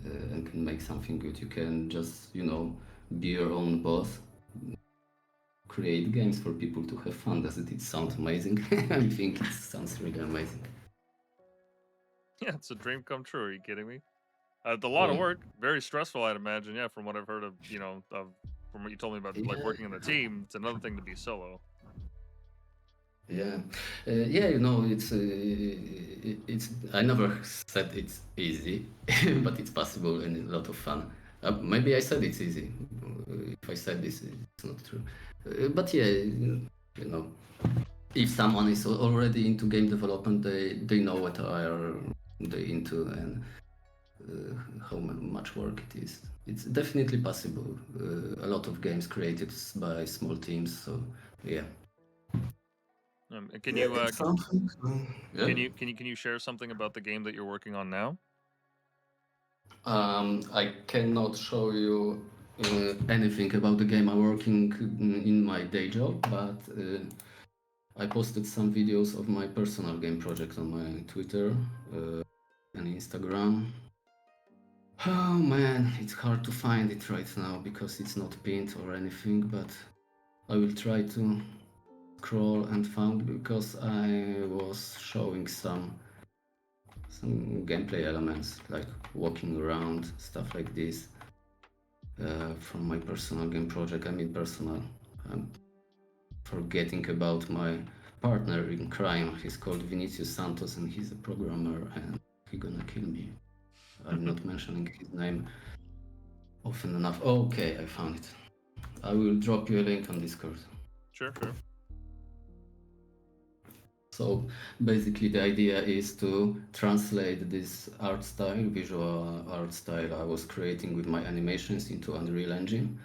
[SPEAKER 1] and can make something good, you can just be your own boss, create games for people to have fun. Doesn't it sound amazing? I think it sounds really amazing.
[SPEAKER 2] Yeah, it's a dream come true. Are you kidding me? It's a lot of
[SPEAKER 1] Yeah.
[SPEAKER 2] work, very stressful, I'd imagine. Yeah, from what I've heard from what you told me about, like
[SPEAKER 1] Yeah,
[SPEAKER 2] working in the team. It's another thing to be solo.
[SPEAKER 1] yeah, yeah. It's. I never said it's easy, but it's possible and a lot of fun. Maybe I said it's easy. If I said this, it's not true. But yeah, know, if someone is already into game development, they know what are they into and how much work it is. It's definitely possible. A lot of games created by small teams, so yeah.
[SPEAKER 2] Can
[SPEAKER 1] Yeah,
[SPEAKER 2] you
[SPEAKER 1] it's something. Yeah.
[SPEAKER 2] can you share something about the game that you're working on now?
[SPEAKER 1] I cannot show you anything about the game I'm working in my day job, but I posted some videos of my personal game project on my Twitter and Instagram. Oh man, it's hard to find it right now because it's not pinned or anything, but I will try to scroll and find because I was showing some some gameplay elements like walking around, stuff like this. From my personal game project. I mean personal. I'm forgetting about my partner in crime. He's called Vinicius Santos and he's a programmer and he's gonna kill me. I'm not mentioning his name often enough. Okay, I found it. I will drop you a link on Discord.
[SPEAKER 2] Sure.
[SPEAKER 1] So basically the idea is to translate this art style, visual art style I was creating with my animations into Unreal Engine.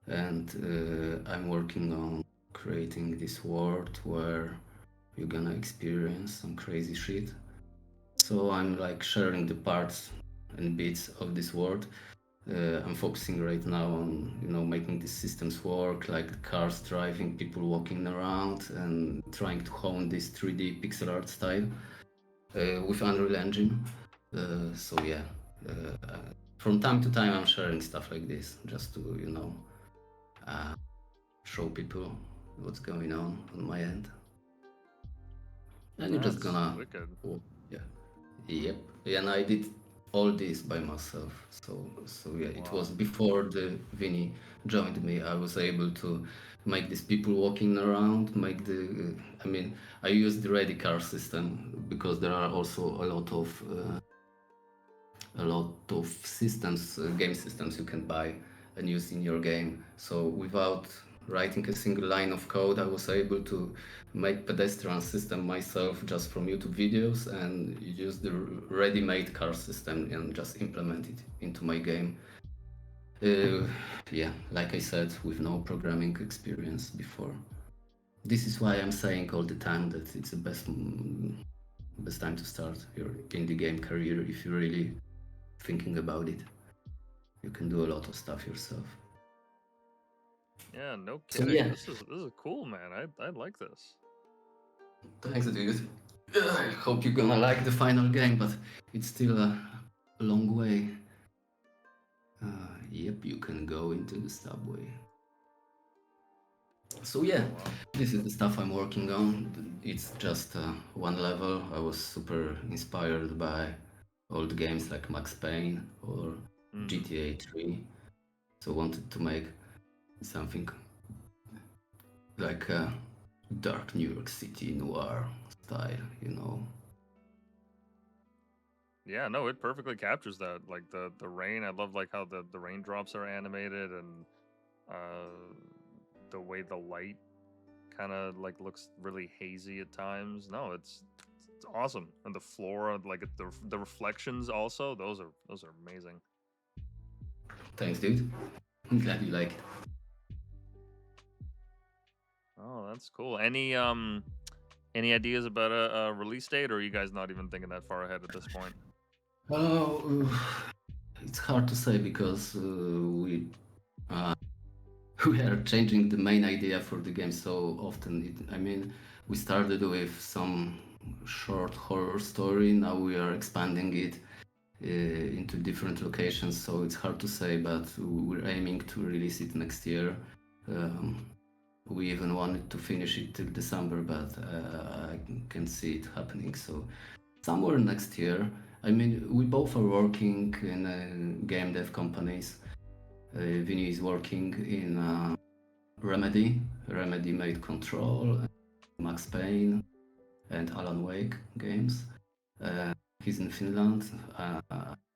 [SPEAKER 1] And I'm working on creating this world where you're gonna experience some crazy shit. So I'm like sharing the parts and bits of this world. I'm focusing right now on making these systems work, like cars driving, people walking around, and trying to hone this 3D pixel art style with Unreal Engine. So yeah, from time to time I'm sharing stuff like this just to show people what's going on my end. And you're just
[SPEAKER 2] That's
[SPEAKER 1] gonna
[SPEAKER 2] wicked.
[SPEAKER 1] yeah. Yep. And I did all this by myself. So yeah, it was
[SPEAKER 2] Wow.
[SPEAKER 1] before the Vinny joined me. I was able to make these people walking around, make the I mean, I used the ready car system because there are also a lot of systems, game systems you can buy and use in your game. So without writing a single line of code, I was able to make pedestrian system myself just from YouTube videos and use the ready-made car system and just implement it into my game. Yeah, like I said, with no programming experience before. This is why I'm saying all the time that it's the best time to start your indie game career if you're really thinking about it. You can do a lot of stuff yourself.
[SPEAKER 2] Yeah, no
[SPEAKER 1] So
[SPEAKER 2] kidding.
[SPEAKER 1] yeah,
[SPEAKER 2] This is cool, man. I like this.
[SPEAKER 1] thanks, dude. I hope you're gonna like the final game, but it's still a long way. Yep, you can go into the subway. So yeah,
[SPEAKER 2] Oh wow.
[SPEAKER 1] this is the stuff I'm working on. It's just one level. I was super inspired by old games like Max Payne or GTA 3. So wanted to make something like a dark New York City noir style.
[SPEAKER 2] Yeah, no, it perfectly captures that. Like the rain. I love like how the raindrops are animated and the way the light kind of like looks really hazy at times. No, it's awesome. And the flora, like the reflections also, those are amazing.
[SPEAKER 1] Thanks, dude. I'm glad you like it.
[SPEAKER 2] Oh, that's cool. Any ideas about a release date, or are you guys not even thinking that far ahead at this point?
[SPEAKER 1] Oh, it's hard to say because we uh, we are changing the main idea for the game so often. I mean, we started with some short horror story. Now we are expanding it into different locations, so it's hard to say. But we're aiming to release it next year. Um, we even wanted to finish it till December, but I can see it happening. So somewhere next year. I mean, we both are working in game dev companies. Vinny is working in Remedy. Remedy made Control, Max Payne, and Alan Wake games. He's in Finland. I'm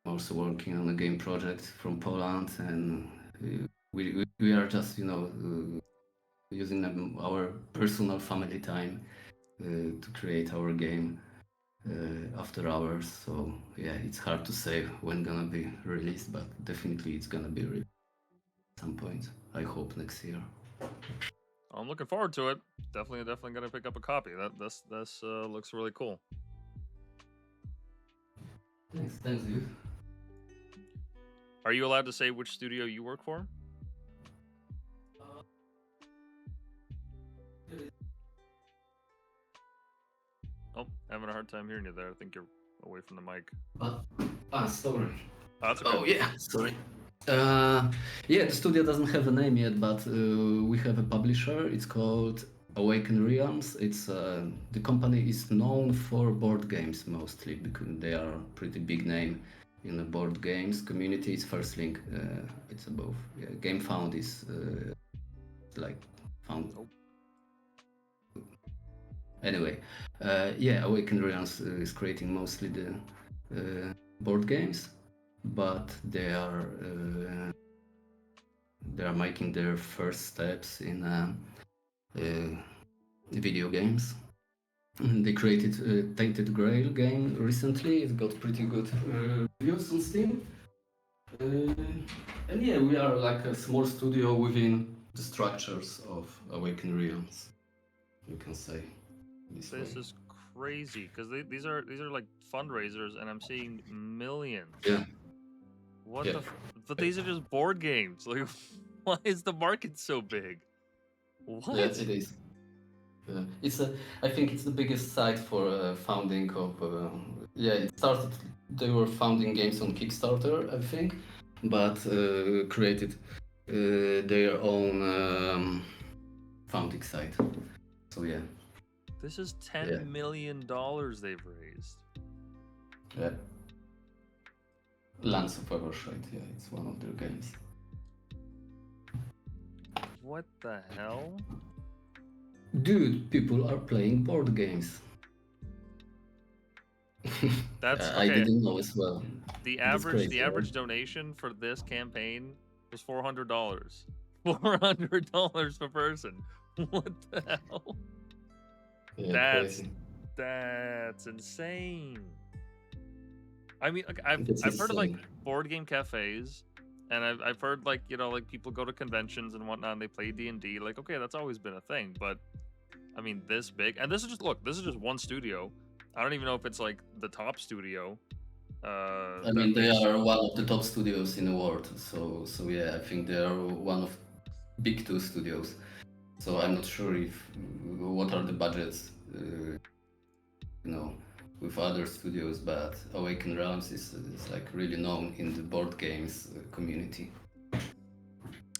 [SPEAKER 1] also working on a game project from Poland, and we are just using our personal family time to create our game after hours. So yeah, it's hard to say when gonna be released, but definitely it's gonna be released at some point. I hope next year.
[SPEAKER 2] I'm looking forward to it. Definitely gonna pick up a copy. This looks really cool.
[SPEAKER 1] Thanks, dude.
[SPEAKER 2] Are you allowed to say which studio you work for? Oh, having a hard time hearing you there. I think you're away from the mic.
[SPEAKER 1] Sorry.
[SPEAKER 2] Oh, that's okay.
[SPEAKER 1] Oh yeah, sorry. Yeah, the studio doesn't have a name yet, but we have a publisher. It's called Awaken Realms. It's the company is known for board games mostly because they are pretty big name in the board games community. It's First Link. It's above. Yeah, Game Found is like found.
[SPEAKER 2] Nope.
[SPEAKER 1] Anyway, yeah, Awaken Realms is creating mostly the board games, but they are making their first steps in video games. They created a Tainted Grail game recently. It got pretty good reviews on Steam. And yeah, we are like a small studio within the structures of Awaken Realms, you can say. This way.
[SPEAKER 2] Is crazy because these are like fundraisers, and I'm seeing millions.
[SPEAKER 1] Yeah.
[SPEAKER 2] What
[SPEAKER 1] Yeah.
[SPEAKER 2] the? But these are just board games. Like, why is the market so big? What?
[SPEAKER 1] Yeah, it is. It's I think it's the biggest site for founding of. Yeah, it started. They were founding games on Kickstarter, I think, but created their own founding site. So yeah.
[SPEAKER 2] This is $10 million they've raised.
[SPEAKER 1] Yeah. Lands of Evershade, yeah, it's one of their games.
[SPEAKER 2] What the hell?
[SPEAKER 1] Dude, people are playing board games.
[SPEAKER 2] That's okay.
[SPEAKER 1] I didn't know as well.
[SPEAKER 2] The
[SPEAKER 1] That's
[SPEAKER 2] average
[SPEAKER 1] crazy,
[SPEAKER 2] average
[SPEAKER 1] right?
[SPEAKER 2] donation for this campaign was $400. $400 per person. What the hell?
[SPEAKER 1] Yeah, crazy.
[SPEAKER 2] That's insane. I mean, like, I've
[SPEAKER 1] That's
[SPEAKER 2] heard of like
[SPEAKER 1] insane.
[SPEAKER 2] board game cafes, and I've heard like, you know, like people go to conventions and whatnot and they play D&D. Like, okay, that's always been a thing, but I mean, this big, and this is just one studio. I don't even know if it's like the top studio.
[SPEAKER 1] I mean, they are one of the top studios in the world. So yeah, I think they are one of big two studios. So I'm not sure if what are the budgets, you know, with other studios. But Awaken Realms is like really known in the board games community.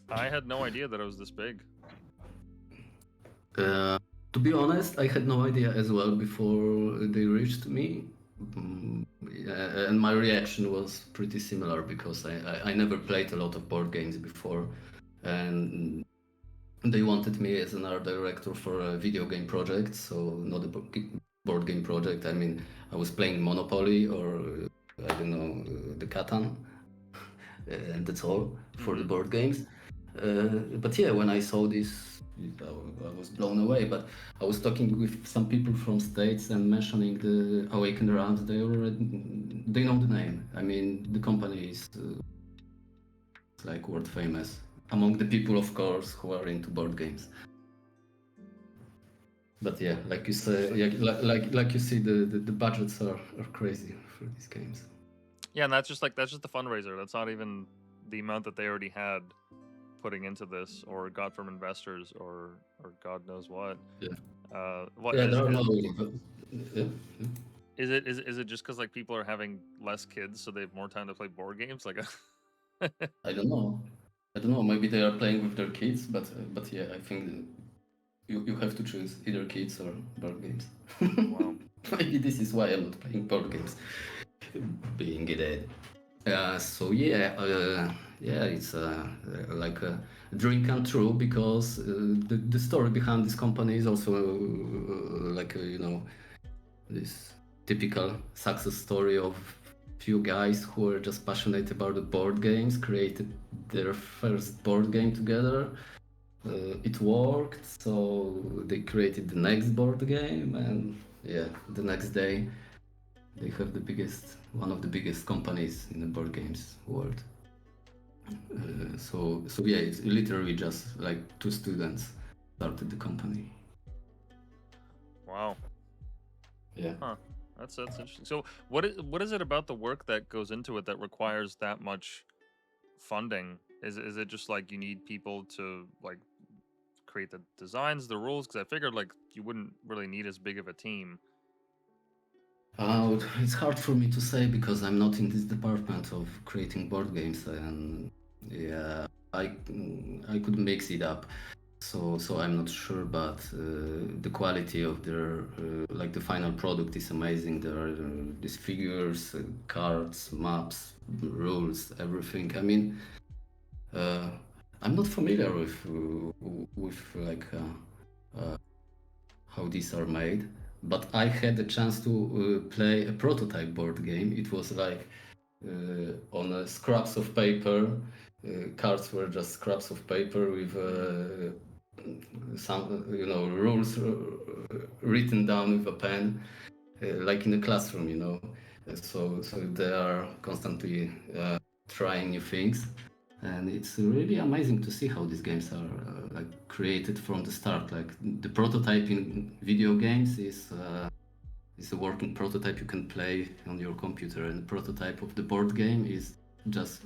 [SPEAKER 2] I had no idea that it was this big.
[SPEAKER 1] To be honest, I had no idea as well before they reached me. Yeah, and my reaction was pretty similar because I never played a lot of board games before, and they wanted me as an art director for a video game project, so not a board game project. I mean, I was playing Monopoly or I don't know, the Catan, and that's all for the board games. But yeah, when I saw this, I was blown away. But I was talking with some people from States and mentioning the Awaken Realms. They know the name. I mean, the company is like world famous among the people, of course, who are into board games. But yeah, like you say, yeah, like you see, the budgets are crazy for these games.
[SPEAKER 2] Yeah, and that's just the fundraiser. That's not even the amount that they already had putting into this, or got from investors, or God knows what.
[SPEAKER 1] Yeah.
[SPEAKER 2] What
[SPEAKER 1] Yeah,
[SPEAKER 2] is,
[SPEAKER 1] there are no really, but yeah.
[SPEAKER 2] is it just because like people are having less kids, so they have more time to play board games? Like,
[SPEAKER 1] I don't know. Maybe they are playing with their kids, but yeah, I think you have to choose either kids or board games.
[SPEAKER 2] Wow.
[SPEAKER 1] Maybe this is why I'm not playing board games, being dead. So yeah, it's like a dream come true because the story behind this company is also like you know, this typical success story of few guys who are just passionate about the board games, created their first board game together. It worked, so they created the next board game, and yeah, the next day they have one of the biggest companies in the board games world. So yeah, it's literally just like two students started the company.
[SPEAKER 2] Wow.
[SPEAKER 1] Yeah.
[SPEAKER 2] Huh. That's interesting. So what is it about the work that goes into it that requires that much funding? Is it just like you need people to like create the designs, the rules? Because I figured like you wouldn't really need as big of a team.
[SPEAKER 1] It's hard for me to say because I'm not in this department of creating board games, and yeah, I could mix it up. so I'm not sure, but the quality of their like the final product is amazing. There are these figures, cards, maps, rules, everything. I mean, uh, I'm not familiar with like how these are made, but I had the chance to play a prototype board game. It was like on scraps of paper. Cards were just scraps of paper with some, rules written down with a pen, like in a classroom, So they are constantly trying new things, and it's really amazing to see how these games are like created from the start. Like the prototype in video games is a working prototype you can play on your computer, and the prototype of the board game is just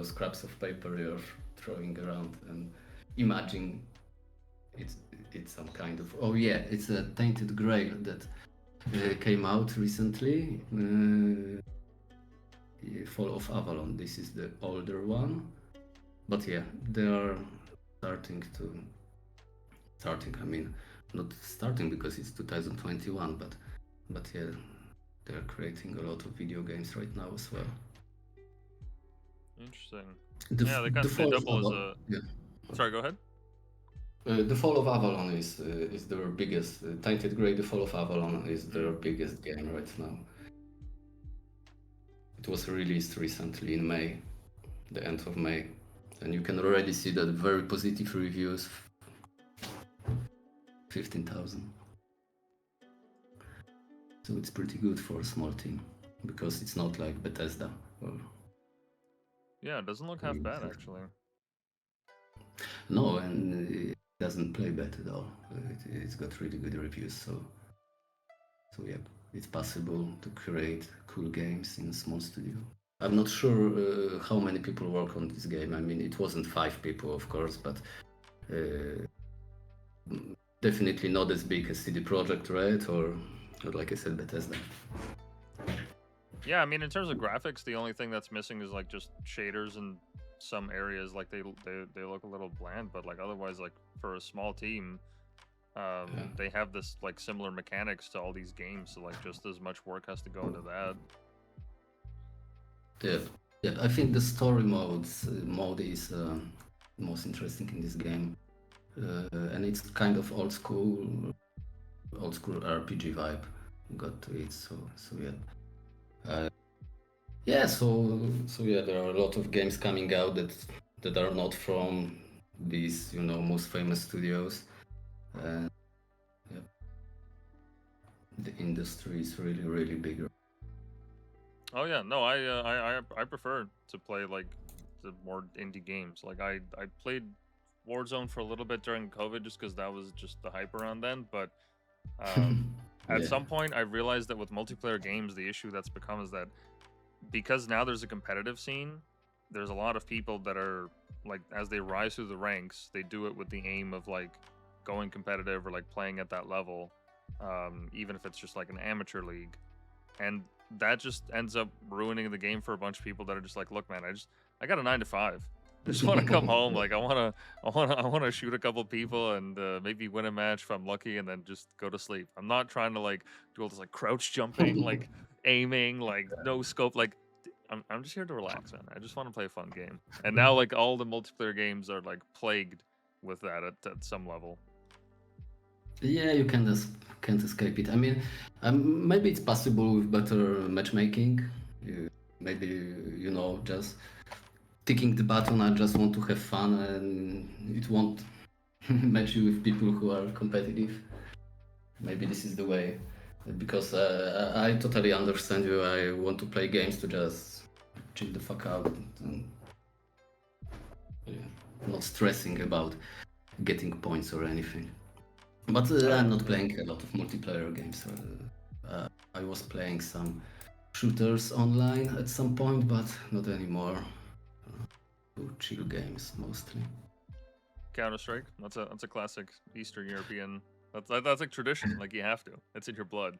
[SPEAKER 1] scraps of paper you're throwing around and imagine it's it's some kind of, oh yeah, it's a Tainted Grail that came out recently. Fall of Avalon. This is the older one, but yeah, they are starting to starting. I mean, not starting because it's 2021, but yeah, they're creating a lot of video games right now as well.
[SPEAKER 2] Interesting.
[SPEAKER 1] The,
[SPEAKER 2] Yeah,
[SPEAKER 1] the
[SPEAKER 2] they
[SPEAKER 1] Fall of
[SPEAKER 2] double as
[SPEAKER 1] Avalon.
[SPEAKER 2] a.
[SPEAKER 1] Yeah.
[SPEAKER 2] Sorry, go ahead.
[SPEAKER 1] The Fall of Avalon is their biggest. Tainted Grey, The Fall of Avalon is their biggest game right now. It was released recently in May, the end of May, and you can already see that very positive reviews. 15,000. So it's pretty good for a small team because it's not like Bethesda. Or
[SPEAKER 2] Yeah, it doesn't look half bad actually.
[SPEAKER 1] no, and it doesn't play bad at all. It's got really good reviews. So yeah, it's possible to create cool games in a small studio. I'm not sure how many people work on this game. I mean, it wasn't 5 people, of course, but definitely not as big as CD Projekt Red or like I said, Bethesda.
[SPEAKER 2] Yeah, I mean, in terms of graphics, the only thing that's missing is like just shaders in some areas. Like they look a little bland, but like otherwise, like for a small team, they have this like similar mechanics to all these games. So like just as much work has to go into that.
[SPEAKER 1] Yeah. I think the story mode is most interesting in this game, and it's kind of old school RPG vibe got to it. So yeah. Yeah, so yeah, there are a lot of games coming out that are not from these, most famous studios. And yeah, the industry is really, really big.
[SPEAKER 2] Oh yeah, no, I prefer to play like the more indie games. Like I played Warzone for a little bit during COVID just because that was just the hype around then. But at
[SPEAKER 1] Yeah.
[SPEAKER 2] some point, I realized that with multiplayer games, the issue that's become is that because now there's a competitive scene, there's a lot of people that are like, as they rise through the ranks, they do it with the aim of like going competitive or like playing at that level, even if it's just like an amateur league, and that just ends up ruining the game for a bunch of people that are just like, look, man, I got a 9 to 5. I just want to come home. Like I want to shoot a couple people and maybe win a match if I'm lucky, and then just go to sleep. I'm not trying to like do all this like crouch jumping, like aiming, like no scope. Like I'm just here to relax, man. I just want to play a fun game. And now like all the multiplayer games are like plagued with that at some level.
[SPEAKER 1] Yeah, you can't escape it. I mean, maybe it's possible with better matchmaking. Maybe, just ticking the button, I just want to have fun, and it won't match you with people who are competitive. Maybe this is the way, because I totally understand you. I want to play games to just chill the fuck out and not stressing about getting points or anything. But I'm not playing a lot of multiplayer games. I was playing some shooters online at some point, but not anymore. Chill games mostly.
[SPEAKER 2] Counter-Strike. That's a classic Eastern European. That's like tradition. Like you have to. It's in your blood.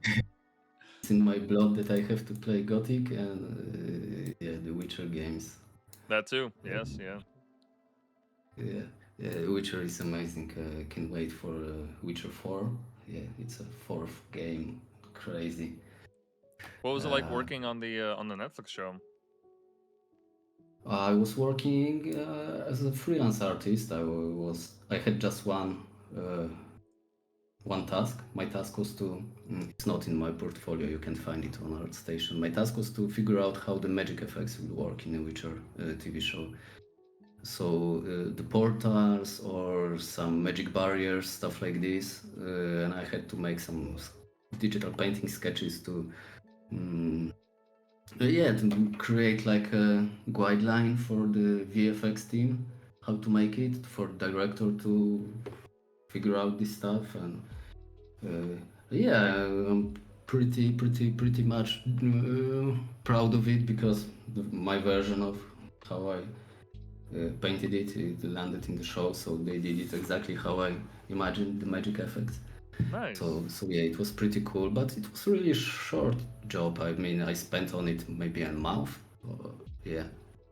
[SPEAKER 1] It's in my blood that I have to play Gothic and the Witcher games.
[SPEAKER 2] That too. Yes. Yeah.
[SPEAKER 1] Yeah, yeah, Witcher is amazing. Can't wait for Witcher 4. Yeah, it's a fourth game. Crazy.
[SPEAKER 2] What was it like
[SPEAKER 1] Uh,
[SPEAKER 2] working on the Netflix show?
[SPEAKER 1] I was working as a freelance artist. I had just uh, one task. My task was to. It's not in my portfolio. You can find it on ArtStation. My task was to figure out how the magic effects will work in a Witcher TV show. So the portals or some magic barriers, stuff like this, and I had to make some digital painting sketches to, um, yeah, to create like a guideline for the VFX team, how to make it for director to figure out this stuff, and yeah, I'm pretty much proud of it because my version of how I painted it, it landed in the show, so they did it exactly how I imagined the magic effects.
[SPEAKER 2] Nice.
[SPEAKER 1] So yeah, it was pretty cool, but it was really a short job. I mean, I spent on it maybe a month. Yeah,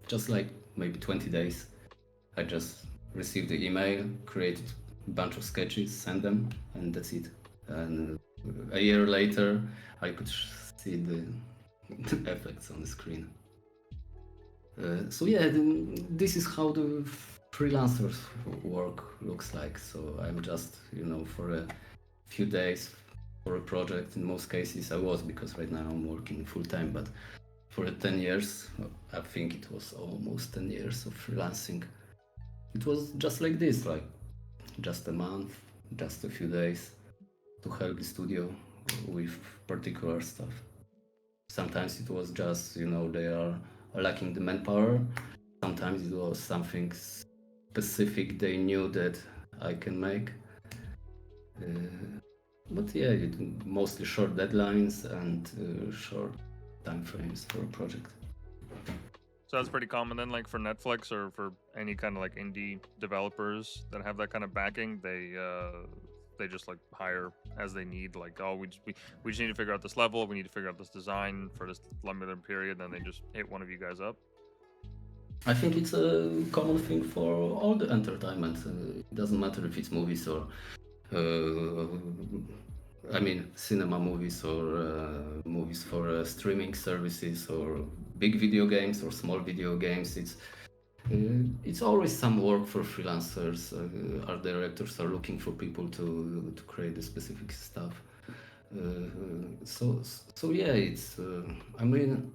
[SPEAKER 1] just like maybe 20 days. I just received the email, created a bunch of sketches, sent them, and that's it. And a year later, I could see the effects on the screen. So yeah, this is how the freelancers work looks like. So I'm just, for a few days for a project. In most cases, I was because right now I'm working full time. But for 10 years, I think it was almost 10 years of freelancing. It was just like this, like just a month, just a few days to help the studio with particular stuff. Sometimes it was just, they are lacking the manpower. Sometimes it was something specific they knew that I can make. But yeah, mostly short deadlines and short time frames for a project.
[SPEAKER 2] So that's pretty common then, like for Netflix or for any kind of like indie developers that have that kind of backing, they just like hire as they need. Like, oh, we just need to figure out this level, we need to figure out this design for this limited period, then they just hit one of you guys up.
[SPEAKER 1] I think it's a common thing for all the entertainment. It doesn't matter if it's movies or, uh, I mean, cinema movies or movies for streaming services or big video games or small video games. It's always some work for freelancers. Art directors are looking for people to create the specific stuff. So yeah, I mean,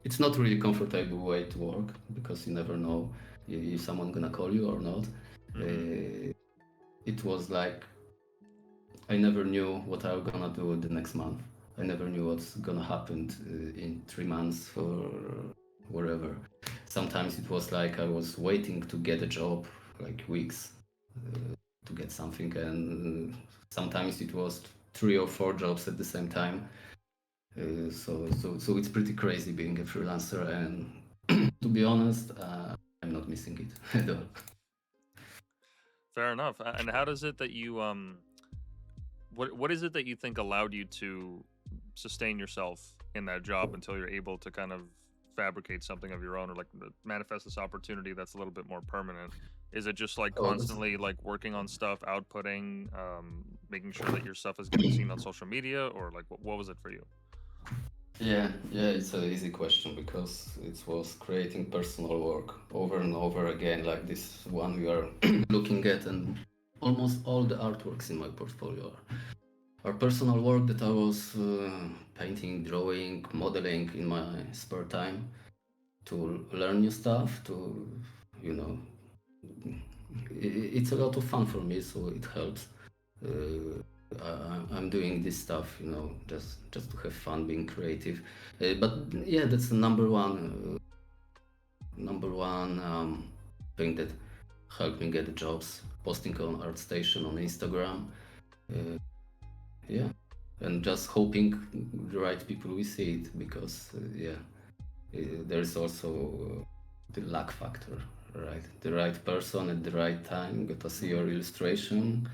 [SPEAKER 1] it's not really comfortable way to work because you never know if someone gonna call you or not.
[SPEAKER 2] Mm-hmm.
[SPEAKER 1] It was like I never knew what I was gonna do the next month. I never knew what's gonna happen in 3 months or wherever. Sometimes it was like I was waiting to get a job, like weeks, to get something, and sometimes it was 3 or 4 jobs at the same time. So it's pretty crazy being a freelancer, and to be honest, I'm not missing it at all.
[SPEAKER 2] Fair enough. And how does it that you what is it that you think allowed you to sustain yourself in that job until you're able to kind of fabricate something of your own or like manifest this opportunity that's a little bit more permanent? Is it just like
[SPEAKER 1] Oh, that's,
[SPEAKER 2] constantly like working on stuff, outputting, making sure that your stuff is getting seen on social media, or like what was it for you?
[SPEAKER 1] yeah, it's an easy question because it was creating personal work over and over again, like this one we are looking at, and almost all the artworks in my portfolio are personal work that I was painting, drawing, modeling in my spare time to learn new stuff, you know, it's a lot of fun for me, so it helps. I'm doing this stuff, just to have fun, being creative. But yeah, that's the number one thing that helped me get jobs. Posting on ArtStation on Instagram, uh, yeah, and just hoping the right people will see it because yeah, there's also the luck factor, right? The right person at the right time got to see your illustration.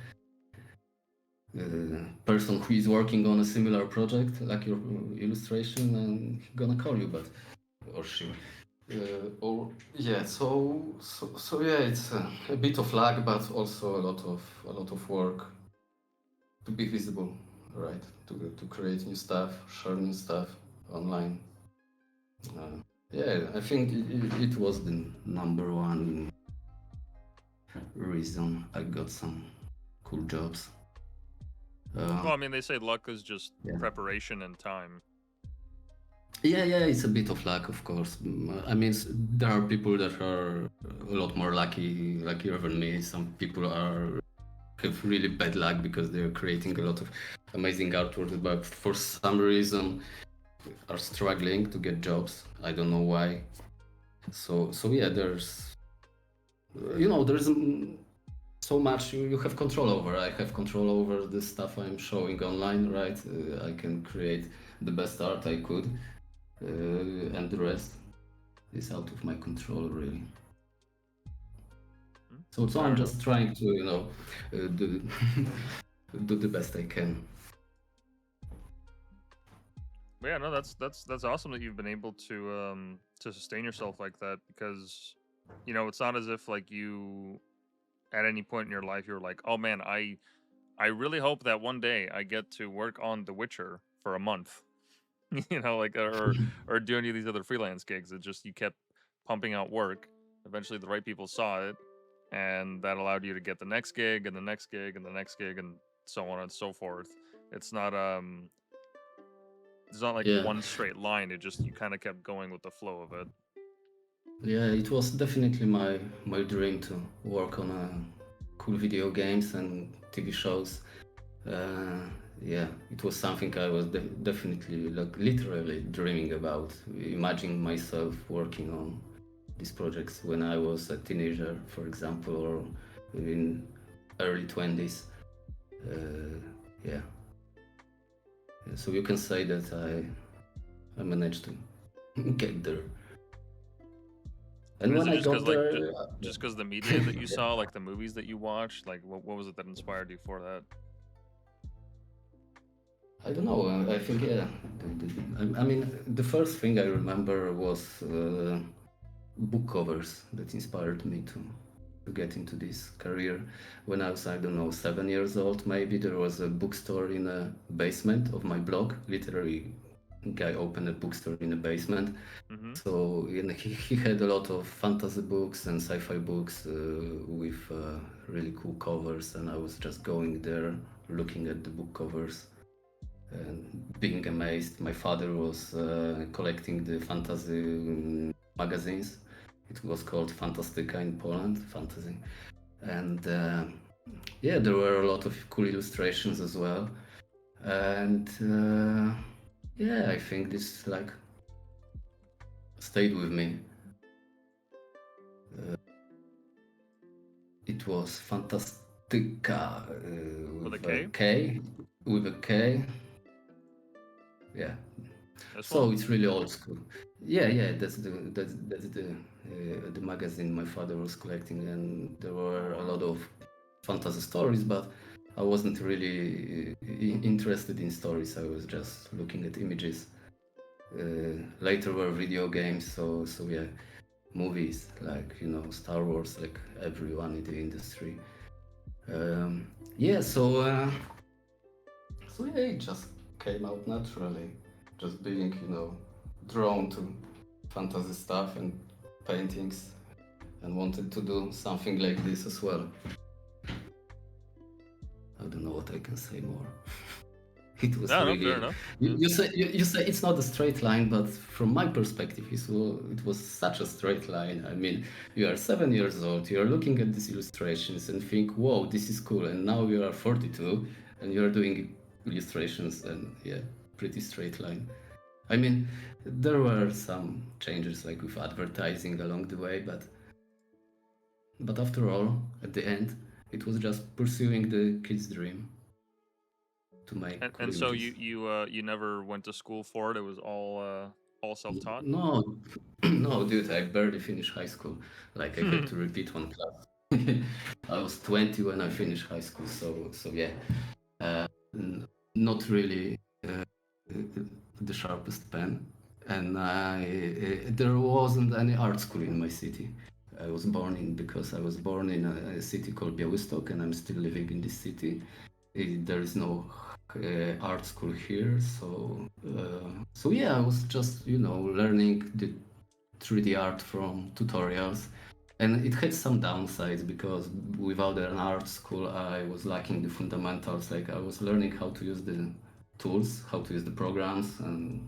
[SPEAKER 1] Person who is working on a similar project like your illustration and gonna call you, but or she. Or yeah, so yeah, it's a bit of luck, but also a lot of work to be visible, right? To create new stuff, share new stuff online. Yeah, I think it was the number one reason I got some cool jobs.
[SPEAKER 2] Well, I mean, they say luck is just
[SPEAKER 1] Yeah.
[SPEAKER 2] preparation and time.
[SPEAKER 1] Yeah, it's a bit of luck, of course. I mean, there are people that are a lot more luckier than me. Some people have really bad luck because they're creating a lot of amazing artwork, but for some reason are struggling to get jobs. I don't know why. So yeah, there's so much you have control over. I have control over the stuff I'm showing online, right? I can create the best art I could, and the rest is out of my control, really. So
[SPEAKER 2] Fair
[SPEAKER 1] I'm
[SPEAKER 2] enough.
[SPEAKER 1] just trying to, do do the best I can.
[SPEAKER 2] But yeah, no, that's awesome that you've been able to sustain yourself like that, because it's not as if like you at any point in your life you're like, oh man, I really hope that one day I get to work on The Witcher for a month. Like or do any of these other freelance gigs. It just you kept pumping out work. Eventually the right people saw it, and that allowed you to get the next gig and the next gig and the next gig and so on and so forth. It's not it's not like
[SPEAKER 1] Yeah,
[SPEAKER 2] one straight line. It just you kind of kept going with the flow of it.
[SPEAKER 1] yeah, it was definitely my dream to work on cool video games and TV shows. Uh, yeah, it was something I was definitely, like, literally dreaming about, imagining myself working on these projects when I was a teenager, for example, or in early 20s. Yeah, so you can say that I managed to get there. And
[SPEAKER 2] And is
[SPEAKER 1] when
[SPEAKER 2] it
[SPEAKER 1] I
[SPEAKER 2] just because
[SPEAKER 1] got
[SPEAKER 2] like
[SPEAKER 1] there,
[SPEAKER 2] just because the media that you saw, like the movies that you watched, like what was it that inspired you for that?
[SPEAKER 1] I don't know. I think, yeah. I mean, the first thing I remember was book covers that inspired me to get into this career. When I was, I don't know, 7 years old, maybe there was a bookstore in a basement of my block. Literally, guy opened a bookstore in a basement.
[SPEAKER 2] Mm-hmm.
[SPEAKER 1] So he had a lot of fantasy books and sci-fi books with really cool covers, and I was just going there, looking at the book covers and being amazed. My father was collecting the fantasy magazines. It was called Fantastyka in Poland, fantasy. And yeah, there were a lot of cool illustrations as well. And yeah, I think this like stayed with me. It was Fantastica
[SPEAKER 2] With a
[SPEAKER 1] with a
[SPEAKER 2] K?
[SPEAKER 1] K, with a K. Yeah,
[SPEAKER 2] This
[SPEAKER 1] so
[SPEAKER 2] one?
[SPEAKER 1] it's really old school. Yeah, that's the magazine my father was collecting, and there
[SPEAKER 2] Oh
[SPEAKER 1] were a
[SPEAKER 2] wow.
[SPEAKER 1] lot of fantasy stories, but I wasn't really interested in stories. I was just looking at images. Later were video games, so yeah, movies like Star Wars, like everyone in the industry. Yeah, so yeah, it just came out naturally, just being drawn to fantasy stuff and paintings, and wanted to do something like this as well. I don't know what I can say more. It was
[SPEAKER 2] No, no, fair
[SPEAKER 1] really
[SPEAKER 2] enough.
[SPEAKER 1] you,
[SPEAKER 2] Yeah.
[SPEAKER 1] you say it's not a straight line, but from my perspective, it was such a straight line. I mean, you are 7 years old, you are looking at these illustrations and think, whoa, this is cool, and now you are 42 and you are doing illustrations, and yeah, pretty straight line. I mean, there were some changes like with advertising along the way, but after all, at the end, it was just pursuing the kid's dream to make cool
[SPEAKER 2] And so you
[SPEAKER 1] images.
[SPEAKER 2] you never went to school for it. It was all self-taught.
[SPEAKER 1] No, no, dude, I barely finished high school. Like, I had to repeat one class. I was 20 when I finished high school, so yeah, uh, not really uh, the sharpest pen. and there wasn't any art school in my city. Because I was born in a city called Białystok, and I'm still living in this city. There is no art school here, so yeah, I was just learning the 3D art from tutorials, and it had some downsides because without an art school, I was lacking the fundamentals. Like I was learning how to use the tools, how to use the programs, and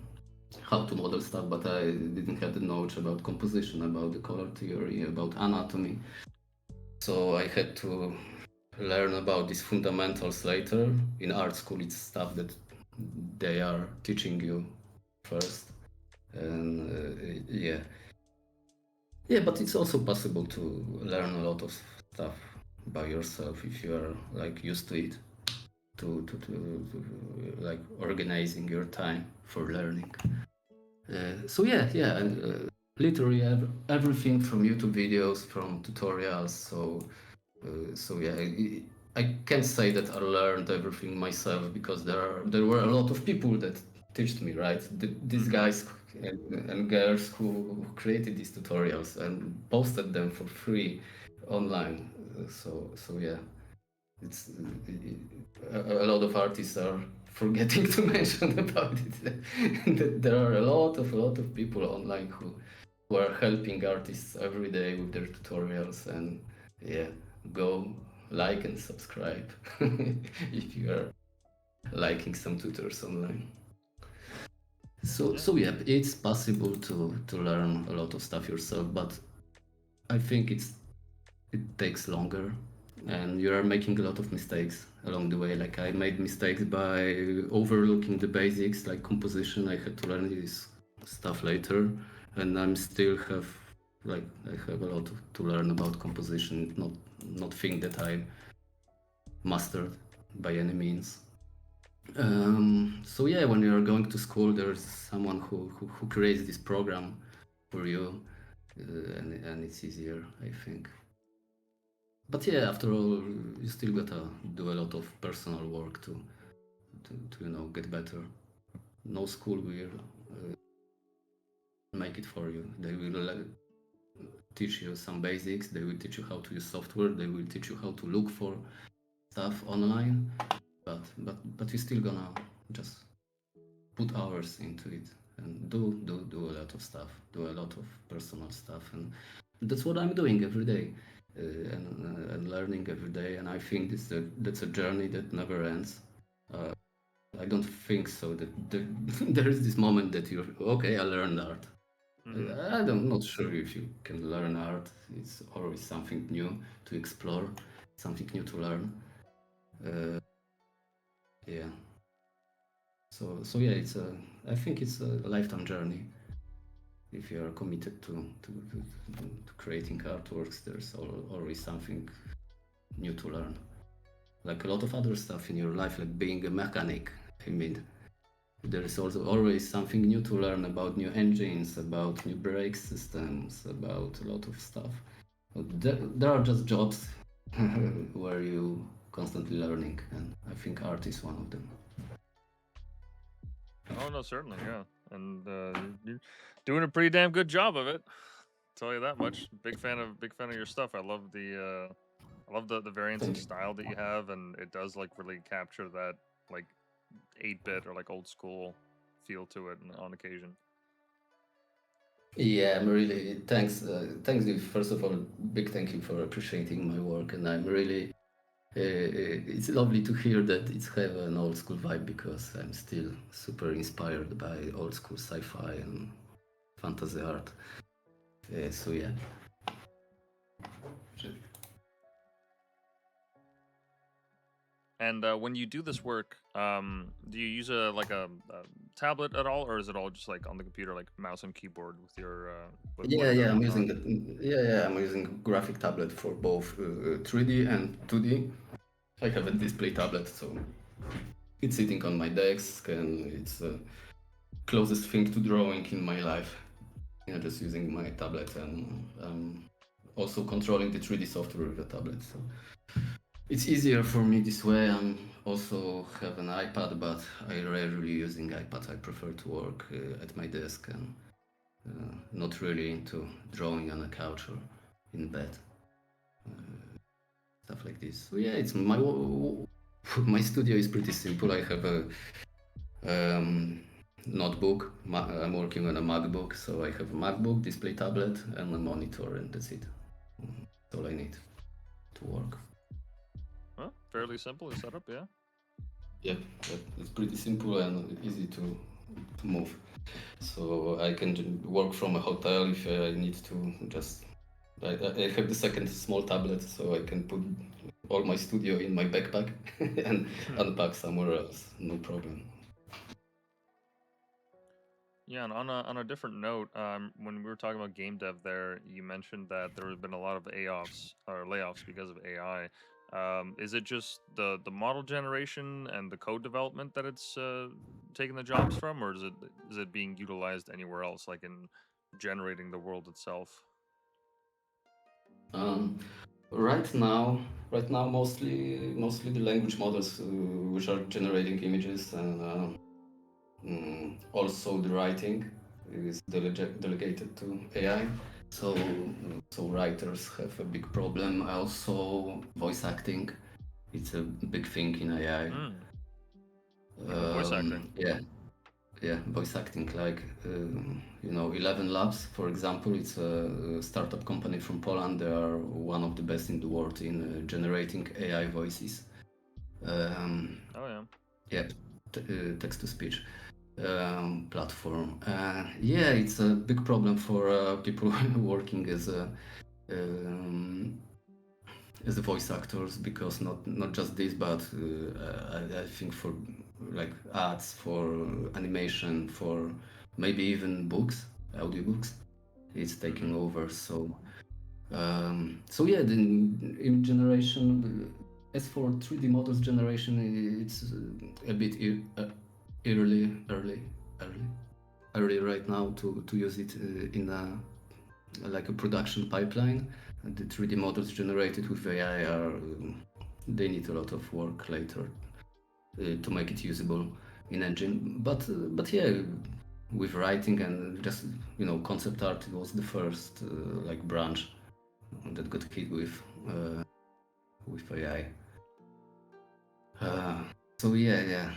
[SPEAKER 1] how to model stuff, but I didn't have the knowledge about composition, about the color theory, about anatomy. So I had to learn about these fundamentals later. In art school, it's stuff that they are teaching you first, and yeah, but it's also possible to learn a lot of stuff by yourself if you are like used to it, to like organizing your time for learning. So yeah, and literally everything from YouTube videos, from tutorials. So yeah, I can't say that I learned everything myself because there were a lot of people that taught me, right? These guys and girls who created these tutorials and posted them for free online. So yeah, it's a lot of artists are forgetting to mention about it. That there are a lot of people online who are helping artists every day with their tutorials, and yeah, go like and subscribe if you are liking some tutors online. So yeah, it's possible to learn a lot of stuff yourself, but I think it takes longer, and you are making a lot of mistakes along the way. Like I made mistakes by overlooking the basics, like composition. I had to learn this stuff later, and I'm still have like I have a lot to learn about composition. Not thing that I mastered by any means. So yeah, when you are going to school, there's someone who creates this program for you, and it's easier, I think. But yeah, after all, you still gotta do a lot of personal work to get better. No school will make it for you. They will teach you some basics. They will teach you how to use software. They will teach you how to look for stuff online. But you're still gonna just put hours into it and do a lot of stuff. Do a lot of personal stuff, and that's what I'm doing every day. And learning every day, and I think that's a journey that never ends. I don't think so that there is this moment that you're okay. I learned art. I'm not sure if you can learn art. It's always something new to explore, something new to learn. Yeah. So yeah, I think it's a lifetime journey. If you are committed to creating artworks, there's always something new to learn. Like a lot of other stuff in your life, like being a mechanic. I mean, there is also always something new to learn about new engines, about new brake systems, about a lot of stuff. There are just jobs where you constantly learning, and I think art is one of them.
[SPEAKER 2] Oh no, certainly, yeah, and you're doing a pretty damn good job of it. Tell you that much. Big fan of your stuff. I love the variance of style that you have, and it does like really capture that like 8-bit or like old school feel to it on occasion.
[SPEAKER 1] Yeah, I'm really thanks you. First of all, big thank you for appreciating my work, and I'm really it's lovely to hear that it's have an old school vibe because I'm still super inspired by old school sci-fi and fantasy art. So yeah.
[SPEAKER 2] And when you do this work, do you use a tablet at all, or is it all just like on the computer, like mouse and keyboard with your
[SPEAKER 1] Yeah, I'm
[SPEAKER 2] whatnot?
[SPEAKER 1] using I'm using a graphic tablet for both 3D and 2D. I have a display tablet, so it's sitting on my desk, and it's the closest thing to drawing in my life. Just using my tablet, and also controlling the 3D software with the tablet. So it's easier for me this way. I'm also have an iPad, but I rarely using iPad. I prefer to work at my desk and not really into drawing on a couch or in bed, stuff like this. So yeah, it's my studio is pretty simple. I have a notebook. I'm working on a MacBook, so I have a MacBook, display tablet, and a monitor, and that's it. That's all I need to work.
[SPEAKER 2] Well, fairly simple setup, yeah.
[SPEAKER 1] Yep, it's pretty simple and easy to move. So I can work from a hotel if I need to. Just I have the second small tablet, so I can put all my studio in my backpack and unpack somewhere else. No problem.
[SPEAKER 2] Yeah, and on a different note, when we were talking about game dev, there you mentioned that there have been a lot of layoffs because of AI. Is it just the model generation and the code development that it's taking the jobs from, or is it being utilized anywhere else, like in generating the world itself?
[SPEAKER 1] Um, right now, mostly the language models which are generating images and also the writing is delegated to AI. So writers have a big problem. Also voice acting, it's a big thing in AI.
[SPEAKER 2] Even voice acting.
[SPEAKER 1] Yeah, voice acting, like 11 Labs, for example. It's a startup company from Poland. They are one of the best in the world in generating AI voices.
[SPEAKER 2] Oh yeah.
[SPEAKER 1] Yeah, text to speech platform. Yeah, it's a big problem for people working um, as voice actors, because not just this, but I think for like ads, for animation, for maybe even books, audiobooks, it's taking over. So yeah, the image generation. As for 3D models generation, it's a bit early, early, early, early right now to use it in like a production pipeline. And the 3D models generated with AI they need a lot of work later to make it usable in engine. But yeah, with writing and just concept art, it was the first like branch that got hit with AI. So yeah.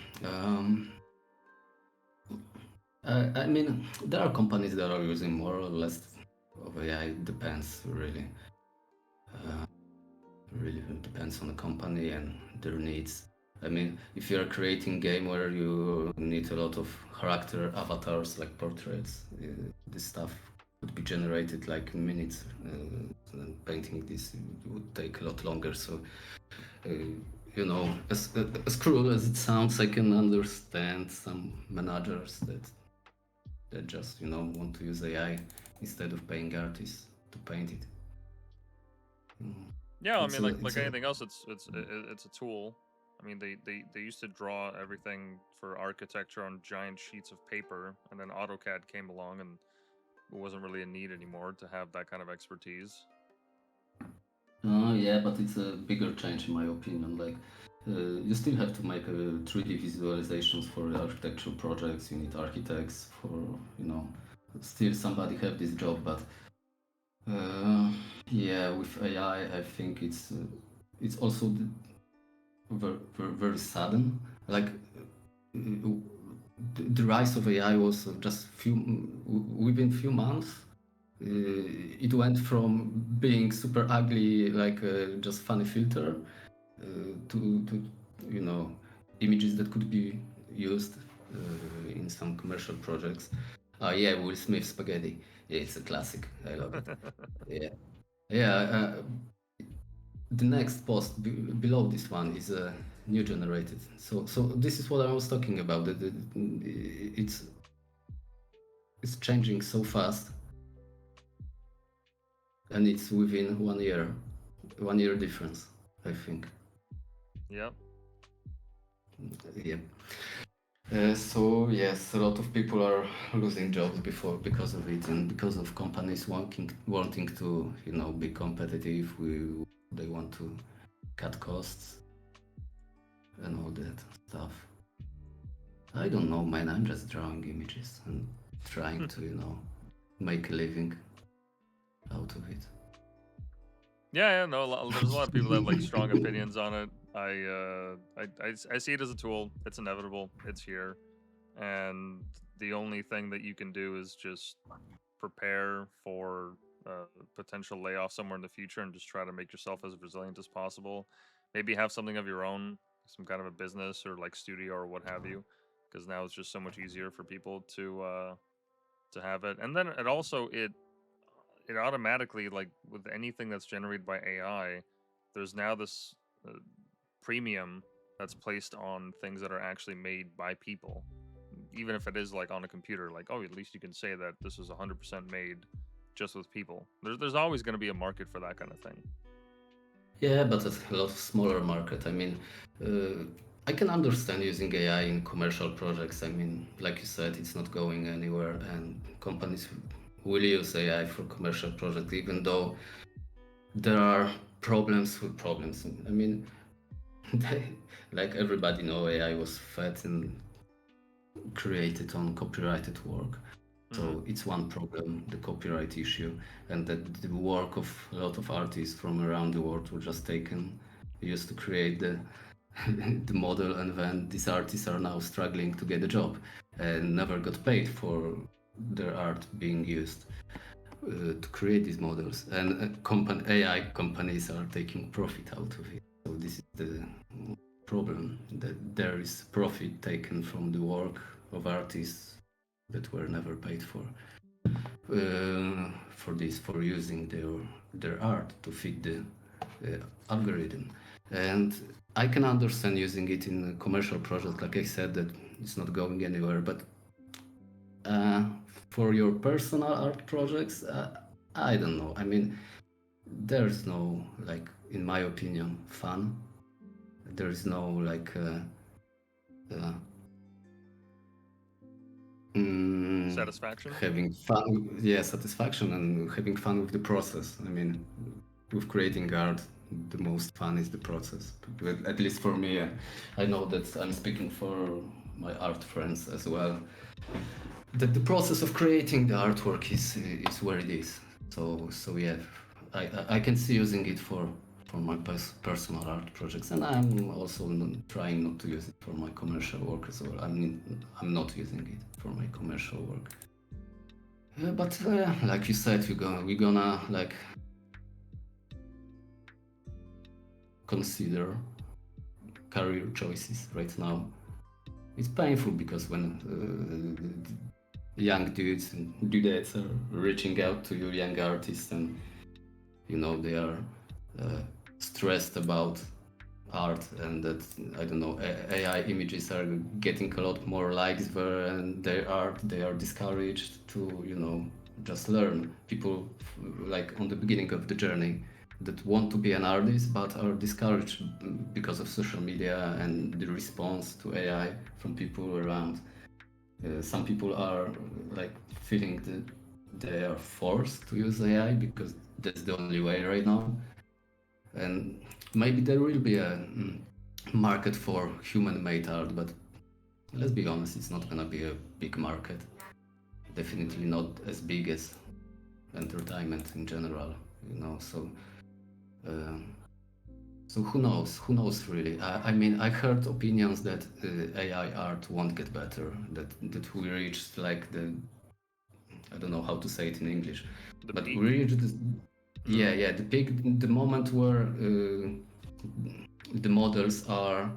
[SPEAKER 1] I mean, there are companies that are using more or less of AI. It depends, really. Really depends on the company and their needs. I mean, if you're creating a game where you need a lot of character avatars, like portraits, this stuff would be generated like in minutes. And painting this would take a lot longer. So, as cruel as it sounds, I can understand some managers that just want to use AI instead of paying artists to paint it.
[SPEAKER 2] Yeah, I
[SPEAKER 1] It's
[SPEAKER 2] mean,
[SPEAKER 1] a,
[SPEAKER 2] like
[SPEAKER 1] it's a
[SPEAKER 2] anything else, it's a tool. I mean, they used to draw everything for architecture on giant sheets of paper, and then AutoCAD came along, and it wasn't really a need anymore to have that kind of expertise.
[SPEAKER 1] Yeah, but it's a bigger change in my opinion. Like, you still have to make 3D visualizations for architectural projects. You need architects for, still somebody have this job. But yeah, with AI, I think it's also very, very, very sudden. Like, the rise of AI was just within few months. It went from being super ugly, like just funny filter, to images that could be used in some commercial projects. Yeah, Will Smith spaghetti. Yeah, it's a classic. I love it. Yeah, yeah. The next post below this one is new generated. So this is what I was talking about. It's changing so fast, and it's within 1 year difference, I think.
[SPEAKER 2] Yep.
[SPEAKER 1] Yeah. So yes, a lot of people are losing jobs because of it, and because of companies wanting to be competitive. They want to cut costs. and all that stuff. I don't know, man. I'm just drawing images and trying to, make a living out of it.
[SPEAKER 2] Yeah, no, there's a lot of people that have like strong opinions on it. I see it as a tool. It's inevitable. It's here, and the only thing that you can do is just prepare for potential layoff somewhere in the future, and just try to make yourself as resilient as possible. Maybe have something of your own, some kind of a business or like studio or what have you, because now it's just so much easier for people to have it. And then it automatically, like with anything that's generated by AI, there's now this uh, premium that's placed on things that are actually made by people, even if it is like on a computer. Like, oh, at least you can say that this is 100% made just with people. There's always going to be a market for that kind of thing.
[SPEAKER 1] Yeah, but it's a lot smaller market. I mean, uh, I can understand using AI in commercial projects. I mean, like you said, it's not going anywhere, and companies will use AI for commercial projects, even though there are problems with problems. I mean, like everybody know, AI was fed and created on copyrighted work. So it's one problem, the copyright issue, and that the work of a lot of artists from around the world were just taken, used to create the the model, and then these artists are now struggling to get a job and never got paid for their art being used to create these models. And AI companies are taking profit out of it. So this is the problem, that there is profit taken from the work of artists that were never paid for this, for using their art to fit the algorithm. And I can understand using it in a commercial project, like I said, that it's not going anywhere. But uh, for your personal art projects, I don't know. I mean, there's no, like, in my opinion, fun. There is no like uh,
[SPEAKER 2] Satisfaction.
[SPEAKER 1] having fun, yeah, satisfaction and having fun with the process. I mean, with creating art, the most fun is the process. But at least for me, I know that I'm speaking for my art friends as well. That the process of creating the artwork is where it is. So yeah, I can see using it for my personal art projects, and I'm also trying not to use it for my commercial work as well. I'm not using it for my commercial work. But like you said, we're gonna like consider career choices right now. It's painful because when young dudes and dudettes are reaching out to you, young artists, and they are stressed about art, and that, I don't know, AI images are getting a lot more likes there, and they are discouraged to just learn. People like on the beginning of the journey that want to be an artist but are discouraged because of social media and the response to AI from people around. Some people are like feeling that they are forced to use AI because that's the only way right now. And maybe there will be a market for human-made art, but let's be honest, it's not gonna be a big market. Definitely not as big as entertainment in general, So, so who knows? Who knows really? I mean, I heard opinions that AI art won't get better. That we reached like I don't know how to say it in English,
[SPEAKER 2] The
[SPEAKER 1] but
[SPEAKER 2] peak.
[SPEAKER 1] we reached this, yeah, the peak, the moment where the models are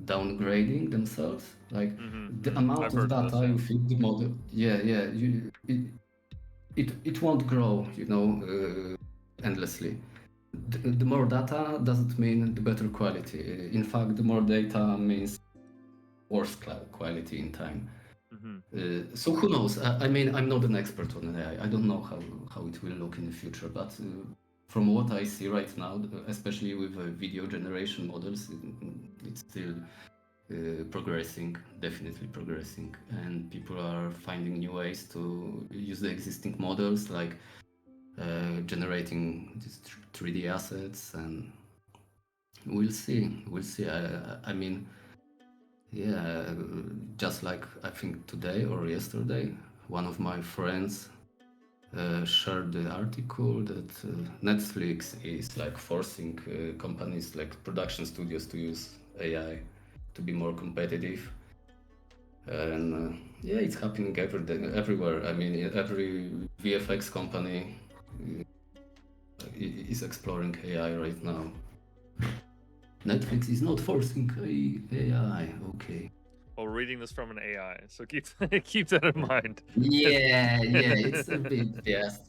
[SPEAKER 1] downgrading themselves, like the amount
[SPEAKER 2] I've
[SPEAKER 1] of
[SPEAKER 2] heard of
[SPEAKER 1] data
[SPEAKER 2] this. Yeah.
[SPEAKER 1] you feed the model. It won't grow, endlessly. The more data doesn't mean the better quality. In fact, the more data means worse quality in time. So who knows? I mean, I'm not an expert on AI. I don't know how it will look in the future, but from what I see right now, especially with video generation models, it's still progressing, definitely progressing, and people are finding new ways to use the existing models, like generating these 3D assets and We'll see. We'll see. I mean, yeah, just like I think today or yesterday, one of my friends shared the article that Netflix is like forcing companies like production studios to use AI to be more competitive. And yeah, it's happening everywhere. I mean, every VFX company is exploring AI right now. Netflix is not forcing AI. Okay.
[SPEAKER 2] Well, we're reading this from an AI, so keep keep that in mind.
[SPEAKER 1] Yeah, yeah, it's a bit yes.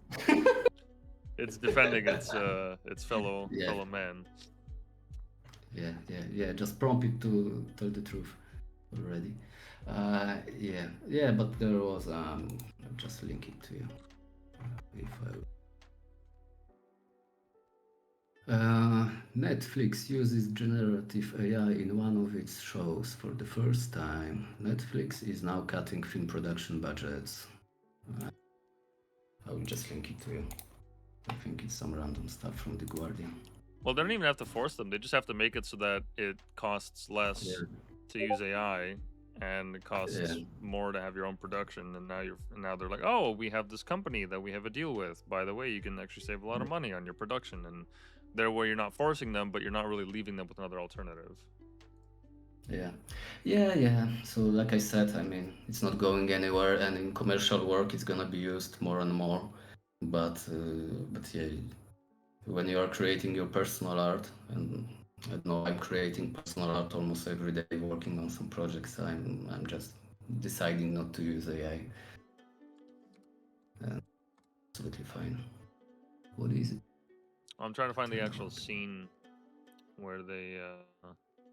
[SPEAKER 2] It's defending its
[SPEAKER 1] Yeah,
[SPEAKER 2] fellow man.
[SPEAKER 1] yeah. Just prompt it to tell the truth already. Yeah. But there was I'll just link it to you. If Netflix uses generative AI in one of its shows for the first time. Netflix is now cutting film production budgets. I will just link it to you. I think it's some random stuff from The Guardian.
[SPEAKER 2] Well, they don't even have to force them. They just have to make it so that it costs less
[SPEAKER 1] Yeah,
[SPEAKER 2] to use AI, and it costs
[SPEAKER 1] yeah,
[SPEAKER 2] more to have your own production. And now they're like, oh, we have this company that we have a deal with. By the way, you can actually save a lot of money on your production, and there where you're not forcing them, but you're not really leaving them with another alternative.
[SPEAKER 1] yeah. So, like I said, I mean, it's not going anywhere, and in commercial work, it's gonna be used more and more. But yeah, when you are creating your personal art, and I don't know, I'm creating personal art almost every day, working on some projects. I'm just deciding not to use AI. And absolutely fine. What is it?
[SPEAKER 2] I'm trying to find the actual scene where they.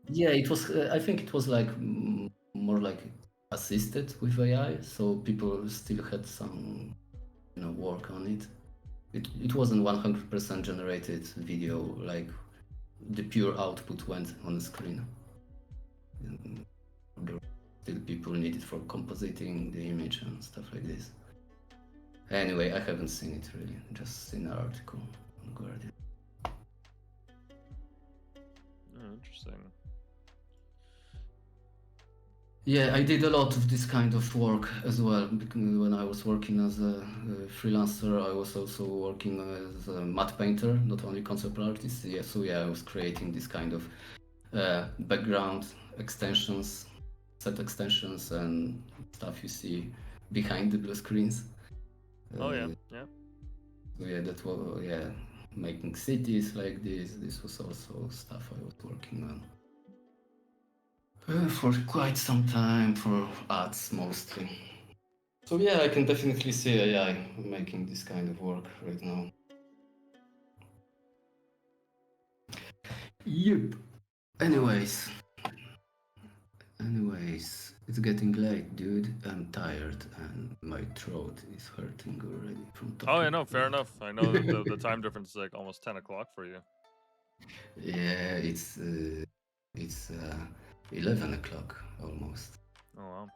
[SPEAKER 1] Yeah, it was. I think it was like more like assisted with AI, so people still had some, work on it. It wasn't 100% generated video, like the pure output went on the screen. And there were still people needed for compositing the image and stuff like this. Anyway, I haven't seen it really, just seen an article on Guardian.
[SPEAKER 2] Interesting.
[SPEAKER 1] Yeah, I did a lot of this kind of work as well. Because when I was working as a freelancer, I was also working as a matte painter, not only concept artist. Yeah, so yeah, I was creating this kind of background extensions, set extensions, and stuff you see behind the blue screens.
[SPEAKER 2] Oh yeah,
[SPEAKER 1] Uh,
[SPEAKER 2] yeah.
[SPEAKER 1] so yeah, that was making cities like this. This was also stuff I was working on. For quite some time, for ads mostly. So yeah, I can definitely see AI making this kind of work right now. Yep. Anyways, it's getting late, dude. I'm tired and my throat is hurting already from
[SPEAKER 2] Oh
[SPEAKER 1] talking.
[SPEAKER 2] yeah, no, fair enough. I know that the time difference is like almost 10 o'clock for you.
[SPEAKER 1] Yeah, it's 11 o'clock almost.
[SPEAKER 2] Oh wow.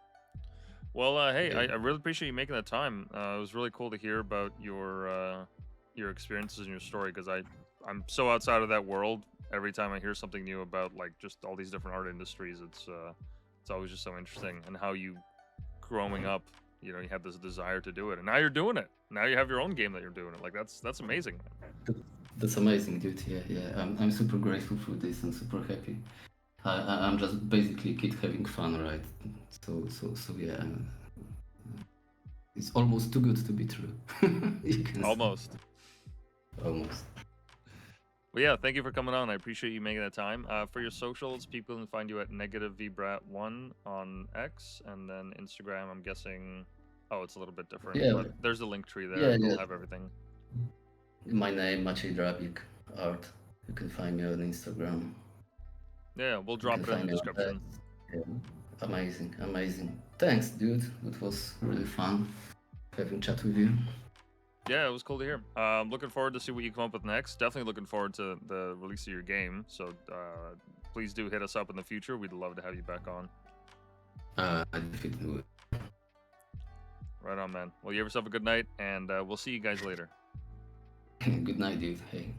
[SPEAKER 2] Well, hey,
[SPEAKER 1] Yeah.
[SPEAKER 2] I really appreciate you making that time. It was really cool to hear about your experiences and your story because I'm so outside of that world. Every time I hear something new about like just all these different art industries, it's always just so interesting. And how you growing up, you had this desire to do it, and now you're doing it. Now you have your own game that you're doing it. Like that's amazing.
[SPEAKER 1] That's amazing, dude. Yeah. I'm super grateful for this and super happy. I'm just basically a kid having fun, right? So yeah, it's almost too good to be true. You can say.
[SPEAKER 2] Almost.
[SPEAKER 1] Almost.
[SPEAKER 2] Well, yeah, thank you for coming on. I appreciate you making that time. For your socials, people can find you at negativevbrat1 on X, and then Instagram. I'm guessing. Oh, it's a little bit different,
[SPEAKER 1] Yeah,
[SPEAKER 2] but there's a link tree there.
[SPEAKER 1] yeah.
[SPEAKER 2] It'll have everything.
[SPEAKER 1] My name, Maciej Art. You can find me on Instagram.
[SPEAKER 2] Yeah, we'll
[SPEAKER 1] You can
[SPEAKER 2] drop it in the
[SPEAKER 1] find me on that.
[SPEAKER 2] description.
[SPEAKER 1] Yeah. Amazing. Thanks, dude. It was really fun having chat with you.
[SPEAKER 2] Yeah, it was cool to hear. Looking forward to see what you come up with next. Definitely looking forward to the release of your game. So please do hit us up in the future. We'd love to have you back on.
[SPEAKER 1] I definitely will.
[SPEAKER 2] Right on, man. Well, you have yourself a good night, and we'll see you guys later.
[SPEAKER 1] Good night, dude. Hey.